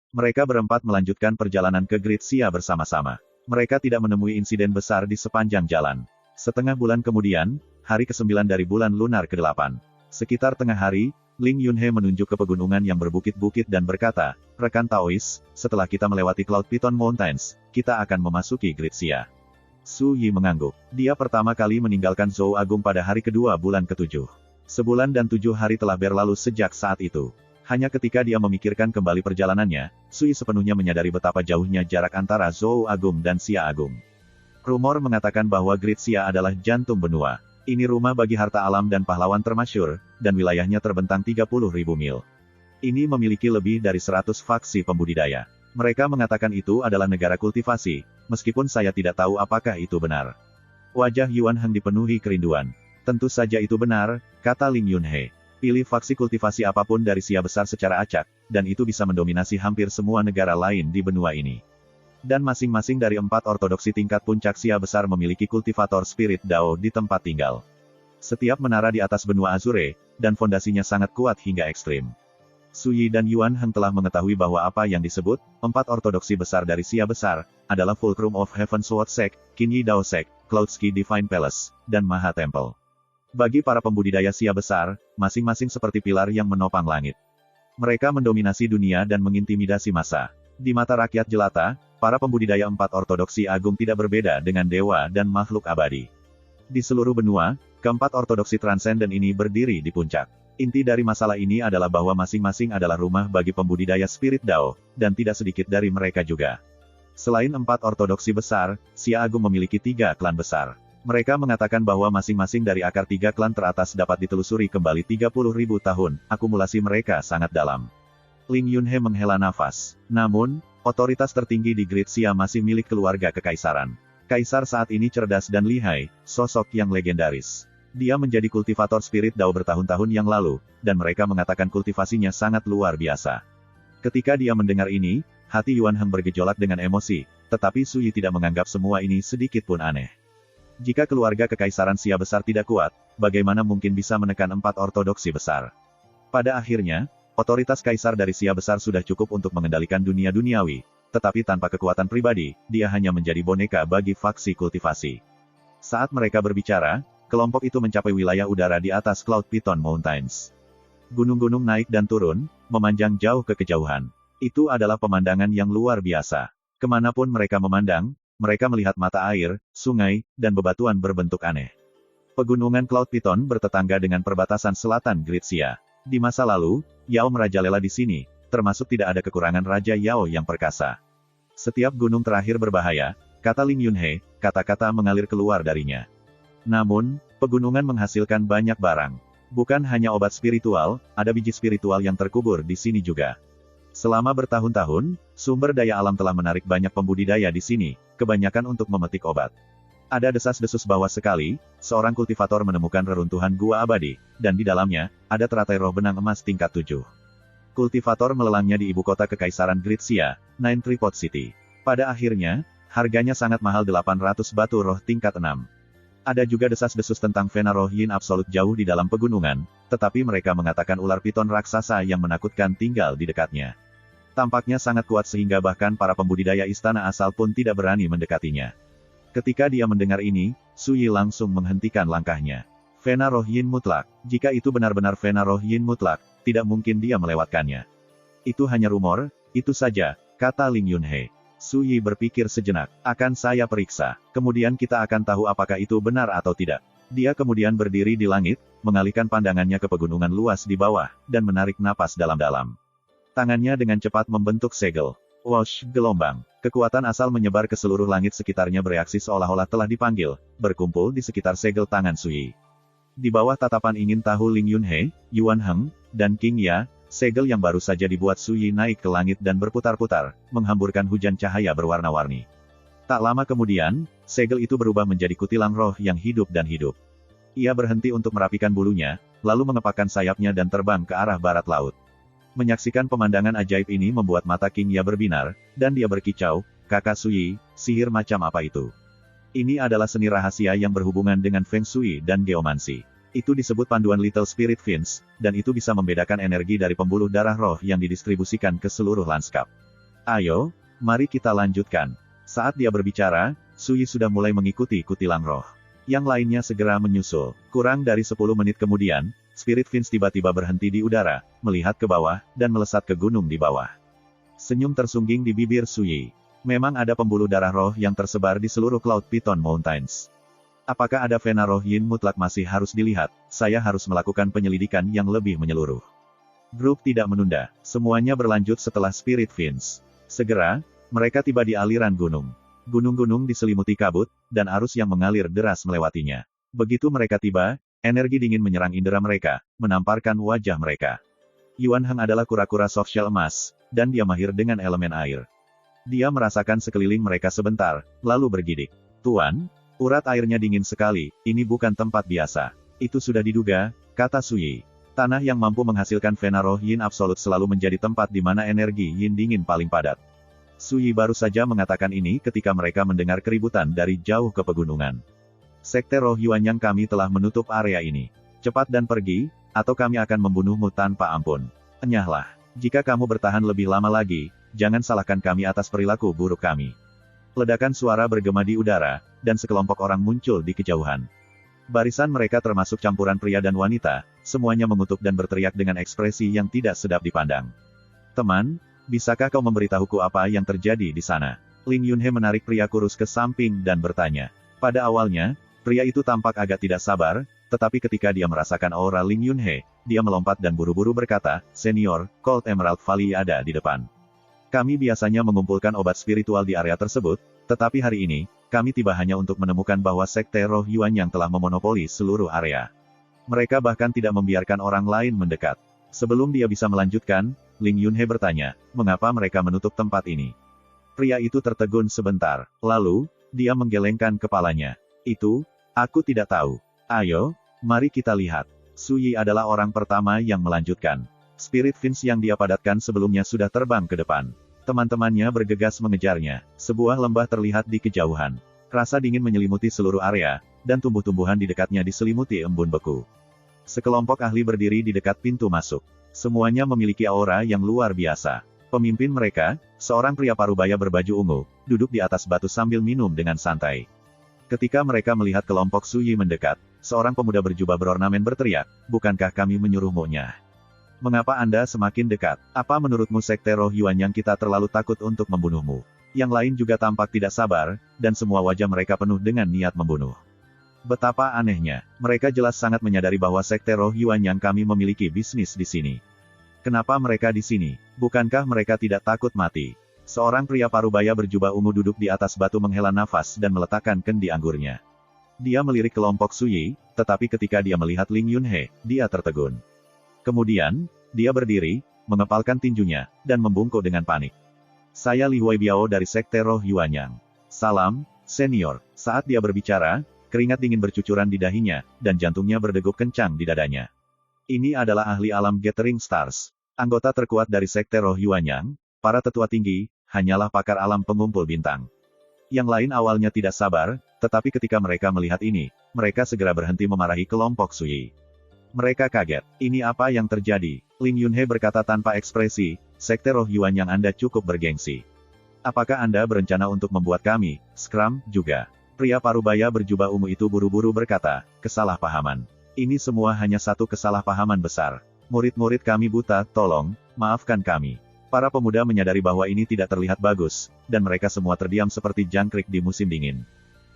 Mereka berempat melanjutkan perjalanan ke Great Xia bersama-sama. Mereka tidak menemui insiden besar di sepanjang jalan. Setengah bulan kemudian, hari ke-9 dari bulan lunar ke-8. Sekitar tengah hari, Ling Yunhe menunjuk ke pegunungan yang berbukit-bukit dan berkata, Rekan Taois, setelah kita melewati Cloud Piton Mountains, kita akan memasuki Great Xia. Su Yi mengangguk. Dia pertama kali meninggalkan Zhou Agung pada hari kedua bulan ke-7. Sebulan dan 7 hari telah berlalu sejak saat itu. Hanya ketika dia memikirkan kembali perjalanannya, Su Yi sepenuhnya menyadari betapa jauhnya jarak antara Zhou Agung dan Xia Agung. Rumor mengatakan bahwa Great Xia adalah jantung benua. Ini rumah bagi harta alam dan pahlawan termasyhur, dan wilayahnya terbentang 30.000 mil. Ini memiliki lebih dari 100 faksi pembudidaya. Mereka mengatakan itu adalah negara kultivasi, meskipun saya tidak tahu apakah itu benar. Wajah Yuan Heng dipenuhi kerinduan. Tentu saja itu benar, kata Ling Yunhe. Pilih faksi kultivasi apapun dari Xia besar secara acak, dan itu bisa mendominasi hampir semua negara lain di benua ini. Dan masing-masing dari 4 ortodoksi tingkat puncak Xia besar memiliki kultivator spirit Dao di tempat tinggal. Setiap menara di atas benua Azure, dan fondasinya sangat kuat hingga ekstrim. Su Yi dan Yuan Heng telah mengetahui bahwa apa yang disebut 4 ortodoksi besar dari Xia besar adalah Fulcrum of Heaven Sword Sect, Qinyi Dao Sect, Cloudski Divine Palace, dan Maha Temple. Bagi para pembudidaya Xia besar, masing-masing seperti pilar yang menopang langit. Mereka mendominasi dunia dan mengintimidasi massa. Di mata rakyat jelata, para pembudidaya 4 ortodoksi agung tidak berbeda dengan dewa dan makhluk abadi. Di seluruh benua, keempat ortodoksi transenden ini berdiri di puncak. Inti dari masalah ini adalah bahwa masing-masing adalah rumah bagi pembudidaya spirit Dao, dan tidak sedikit dari mereka juga. Selain 4 ortodoksi besar, Xia Agung memiliki 3 klan besar. Mereka mengatakan bahwa masing-masing dari akar 3 klan teratas dapat ditelusuri kembali 30.000 tahun, akumulasi mereka sangat dalam. Ling Yunhe menghela nafas. Namun, otoritas tertinggi di Great Xia masih milik keluarga kekaisaran. Kaisar saat ini cerdas dan lihai, sosok yang legendaris. Dia menjadi kultivator spirit Dao bertahun-tahun yang lalu, dan mereka mengatakan kultivasinya sangat luar biasa. Ketika dia mendengar ini, hati Yuan Heng bergejolak dengan emosi, tetapi Su Yi tidak menganggap semua ini sedikit pun aneh. Jika keluarga kekaisaran Xia besar tidak kuat, bagaimana mungkin bisa menekan 4 ortodoksi besar? Pada akhirnya, otoritas kaisar dari Xia besar sudah cukup untuk mengendalikan dunia duniawi, tetapi tanpa kekuatan pribadi, dia hanya menjadi boneka bagi faksi kultivasi. Saat mereka berbicara, kelompok itu mencapai wilayah udara di atas Cloud Piton Mountains. Gunung-gunung naik dan turun, memanjang jauh ke kejauhan. Itu adalah pemandangan yang luar biasa. Kemanapun mereka memandang, mereka melihat mata air, sungai, dan bebatuan berbentuk aneh. Pegunungan Cloud Piton bertetangga dengan perbatasan selatan Great Xia. Di masa lalu, Yao merajalela di sini, termasuk tidak ada kekurangan Raja Yao yang perkasa. Setiap gunung terakhir berbahaya, kata Ling Yunhe, kata-kata mengalir keluar darinya. Namun, pegunungan menghasilkan banyak barang. Bukan hanya obat spiritual, ada biji spiritual yang terkubur di sini juga. Selama bertahun-tahun, sumber daya alam telah menarik banyak pembudidaya di sini, kebanyakan untuk memetik obat. Ada desas-desus bahwa sekali, seorang kultivator menemukan reruntuhan gua abadi, dan di dalamnya, ada teratai roh benang emas tingkat 7. Kultivator melelangnya di ibu kota kekaisaran Great Xia, Nine Tripod City. Pada akhirnya, harganya sangat mahal 800 batu roh tingkat 6. Ada juga desas-desus tentang Vena roh yin absolut jauh di dalam pegunungan, tetapi mereka mengatakan ular piton raksasa yang menakutkan tinggal di dekatnya. Tampaknya sangat kuat sehingga bahkan para pembudidaya istana asal pun tidak berani mendekatinya. Ketika dia mendengar ini, Su Yi langsung menghentikan langkahnya. Vena roh yin mutlak. Jika itu benar-benar Vena roh yin mutlak, tidak mungkin dia melewatkannya. Itu hanya rumor, itu saja, kata Ling Yunhe. Su Yi berpikir sejenak. Akan saya periksa. Kemudian kita akan tahu apakah itu benar atau tidak. Dia kemudian berdiri di langit, mengalihkan pandangannya ke pegunungan luas di bawah, dan menarik napas dalam-dalam. Tangannya dengan cepat membentuk segel. Wosh, gelombang. Kekuatan asal menyebar ke seluruh langit sekitarnya bereaksi seolah-olah telah dipanggil, berkumpul di sekitar segel tangan Su Yi. Di bawah tatapan ingin tahu Ling Yunhe, Yuan Heng, dan King Ya, segel yang baru saja dibuat Su Yi naik ke langit dan berputar-putar, menghamburkan hujan cahaya berwarna-warni. Tak lama kemudian, segel itu berubah menjadi kutilang roh yang hidup dan hidup. Ia berhenti untuk merapikan bulunya, lalu mengepakkan sayapnya dan terbang ke arah barat laut. Menyaksikan pemandangan ajaib ini membuat mata King Ya berbinar, dan dia berkicau, "Kakak Su Yi, sihir macam apa itu?" Ini adalah seni rahasia yang berhubungan dengan Feng Shui dan geomansi. Itu disebut panduan Little Spirit Fins, dan itu bisa membedakan energi dari pembuluh darah roh yang didistribusikan ke seluruh lanskap. Ayo, mari kita lanjutkan. Saat dia berbicara, Su Yi sudah mulai mengikuti kutilang roh. Yang lainnya segera menyusul. Kurang dari 10 menit kemudian, Spirit Fins tiba-tiba berhenti di udara, melihat ke bawah, dan melesat ke gunung di bawah. Senyum tersungging di bibir Suyi. Memang ada pembuluh darah roh yang tersebar di seluruh Cloud Python Mountains. Apakah ada vena roh yin mutlak masih harus dilihat, saya harus melakukan penyelidikan yang lebih menyeluruh. Grup tidak menunda, semuanya berlanjut setelah Spirit Fins. Segera, mereka tiba di aliran gunung. Gunung-gunung diselimuti kabut, dan arus yang mengalir deras melewatinya. Begitu mereka tiba, energi dingin menyerang indera mereka, menamparkan wajah mereka. Yuan Heng adalah kura-kura soft shell emas, dan dia mahir dengan elemen air. Dia merasakan sekeliling mereka sebentar, lalu bergidik. Tuan, urat airnya dingin sekali, ini bukan tempat biasa. Itu sudah diduga, kata Suyi. Tanah yang mampu menghasilkan vena roh yin absolut selalu menjadi tempat di mana energi yin dingin paling padat. Suyi baru saja mengatakan ini ketika mereka mendengar keributan dari jauh ke pegunungan. Sekte roh Yuanyang kami telah menutup area ini. Cepat dan pergi, atau kami akan membunuhmu tanpa ampun. Enyahlah. Jika kamu bertahan lebih lama lagi, jangan salahkan kami atas perilaku buruk kami. Ledakan suara bergema di udara, dan sekelompok orang muncul di kejauhan. Barisan mereka termasuk campuran pria dan wanita, semuanya mengutuk dan berteriak dengan ekspresi yang tidak sedap dipandang. Teman, bisakah kau memberitahuku apa yang terjadi di sana? Ling Yunhe menarik pria kurus ke samping dan bertanya. Pada awalnya, pria itu tampak agak tidak sabar, tetapi ketika dia merasakan aura Ling Yunhe, dia melompat dan buru-buru berkata, Senior, Cold Emerald Valley ada di depan. Kami biasanya mengumpulkan obat spiritual di area tersebut, tetapi hari ini, kami tiba hanya untuk menemukan bahwa Sekte Roh Yuan yang telah memonopoli seluruh area. Mereka bahkan tidak membiarkan orang lain mendekat. Sebelum dia bisa melanjutkan, Ling Yunhe bertanya, mengapa mereka menutup tempat ini? Pria itu tertegun sebentar, lalu, dia menggelengkan kepalanya. Itu, aku tidak tahu. Ayo, mari kita lihat. Suyi adalah orang pertama yang melanjutkan. Spirit Fins yang dia padatkan sebelumnya sudah terbang ke depan. Teman-temannya bergegas mengejarnya. Sebuah lembah terlihat di kejauhan. Rasa dingin menyelimuti seluruh area, dan tumbuh-tumbuhan di dekatnya diselimuti embun beku. Sekelompok ahli berdiri di dekat pintu masuk. Semuanya memiliki aura yang luar biasa. Pemimpin mereka, seorang pria parubaya berbaju ungu, duduk di atas batu sambil minum dengan santai. Ketika mereka melihat kelompok Suyi mendekat, seorang pemuda berjubah berornamen berteriak, bukankah kami menyuruhmu-nya? Mengapa Anda semakin dekat? Apa menurutmu Sekte Roh Yuan yang kita terlalu takut untuk membunuhmu? Yang lain juga tampak tidak sabar, dan semua wajah mereka penuh dengan niat membunuh. Betapa anehnya, mereka jelas sangat menyadari bahwa Sekte Roh Yuan yang kami memiliki bisnis di sini. Kenapa mereka di sini? Bukankah mereka tidak takut mati? Seorang pria parubaya berjubah ungu duduk di atas batu menghela nafas dan meletakkan kendi anggurnya. Dia melirik kelompok Suyi, tetapi ketika dia melihat Ling Yunhe, dia tertegun. Kemudian, dia berdiri, mengepalkan tinjunya, dan membungkuk dengan panik. Saya Li Huaibiao dari Sekte Roh Yuanyang. Salam, Senior. Saat dia berbicara, keringat dingin bercucuran di dahinya, dan jantungnya berdegup kencang di dadanya. Ini adalah ahli alam Gathering Stars. Anggota terkuat dari Sekte Roh Yuanyang, para tetua tinggi, hanyalah pakar alam pengumpul bintang. Yang lain awalnya tidak sabar, tetapi ketika mereka melihat ini, mereka segera berhenti memarahi kelompok Suyi. Mereka kaget. Ini apa yang terjadi? Ling Yunhe berkata tanpa ekspresi, Sekte Roh Yuan yang Anda cukup bergengsi. Apakah Anda berencana untuk membuat kami, Scrum, juga? Pria parubaya berjubah ungu itu buru-buru berkata, kesalahpahaman. Ini semua hanya satu kesalahpahaman besar. Murid-murid kami buta, tolong, maafkan kami. Para pemuda menyadari bahwa ini tidak terlihat bagus, dan mereka semua terdiam seperti jangkrik di musim dingin.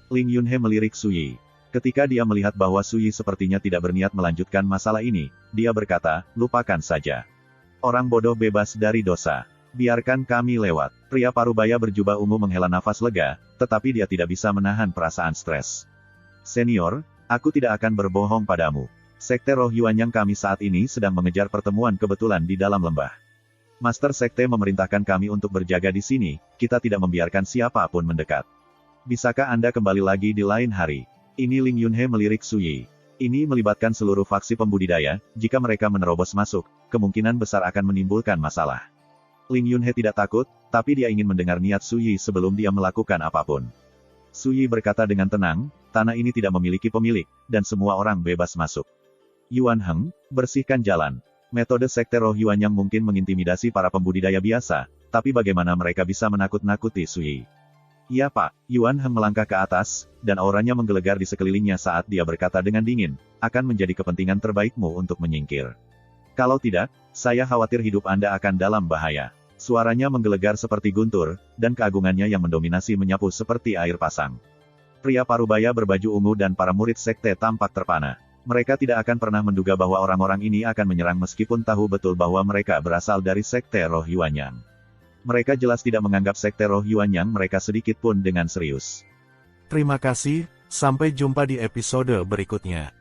Ling Yunhe melirik Suyi. Ketika dia melihat bahwa Suyi sepertinya tidak berniat melanjutkan masalah ini, dia berkata, lupakan saja. Orang bodoh bebas dari dosa. Biarkan kami lewat. Pria parubaya berjubah ungu menghela nafas lega, tetapi dia tidak bisa menahan perasaan stres. Senior, aku tidak akan berbohong padamu. Sekte Roh Yuanyang kami saat ini sedang mengejar pertemuan kebetulan di dalam lembah. Master Sekte memerintahkan kami untuk berjaga di sini, kita tidak membiarkan siapapun mendekat. Bisakah Anda kembali lagi di lain hari? Ini Ling Yunhe melirik Suyi. Ini melibatkan seluruh faksi pembudidaya, jika mereka menerobos masuk, kemungkinan besar akan menimbulkan masalah. Ling Yunhe tidak takut, tapi dia ingin mendengar niat Suyi sebelum dia melakukan apapun. Suyi berkata dengan tenang, tanah ini tidak memiliki pemilik, dan semua orang bebas masuk. Yuan Heng, bersihkan jalan. Metode Sekte Roh Yuan yang mungkin mengintimidasi para pembudidaya biasa, tapi bagaimana mereka bisa menakut-nakuti Suyi? Ya Pak, Yuan Heng melangkah ke atas, dan auranya menggelegar di sekelilingnya saat dia berkata dengan dingin, akan menjadi kepentingan terbaikmu untuk menyingkir. Kalau tidak, saya khawatir hidup Anda akan dalam bahaya. Suaranya menggelegar seperti guntur, dan keagungannya yang mendominasi menyapu seperti air pasang. Pria parubaya berbaju ungu dan para murid sekte tampak terpana. Mereka tidak akan pernah menduga bahwa orang-orang ini akan menyerang meskipun tahu betul bahwa mereka berasal dari sekte roh Yuanyang. Mereka jelas tidak menganggap sekte roh Yuanyang mereka sedikit pun dengan serius. Terima kasih, sampai jumpa di episode berikutnya.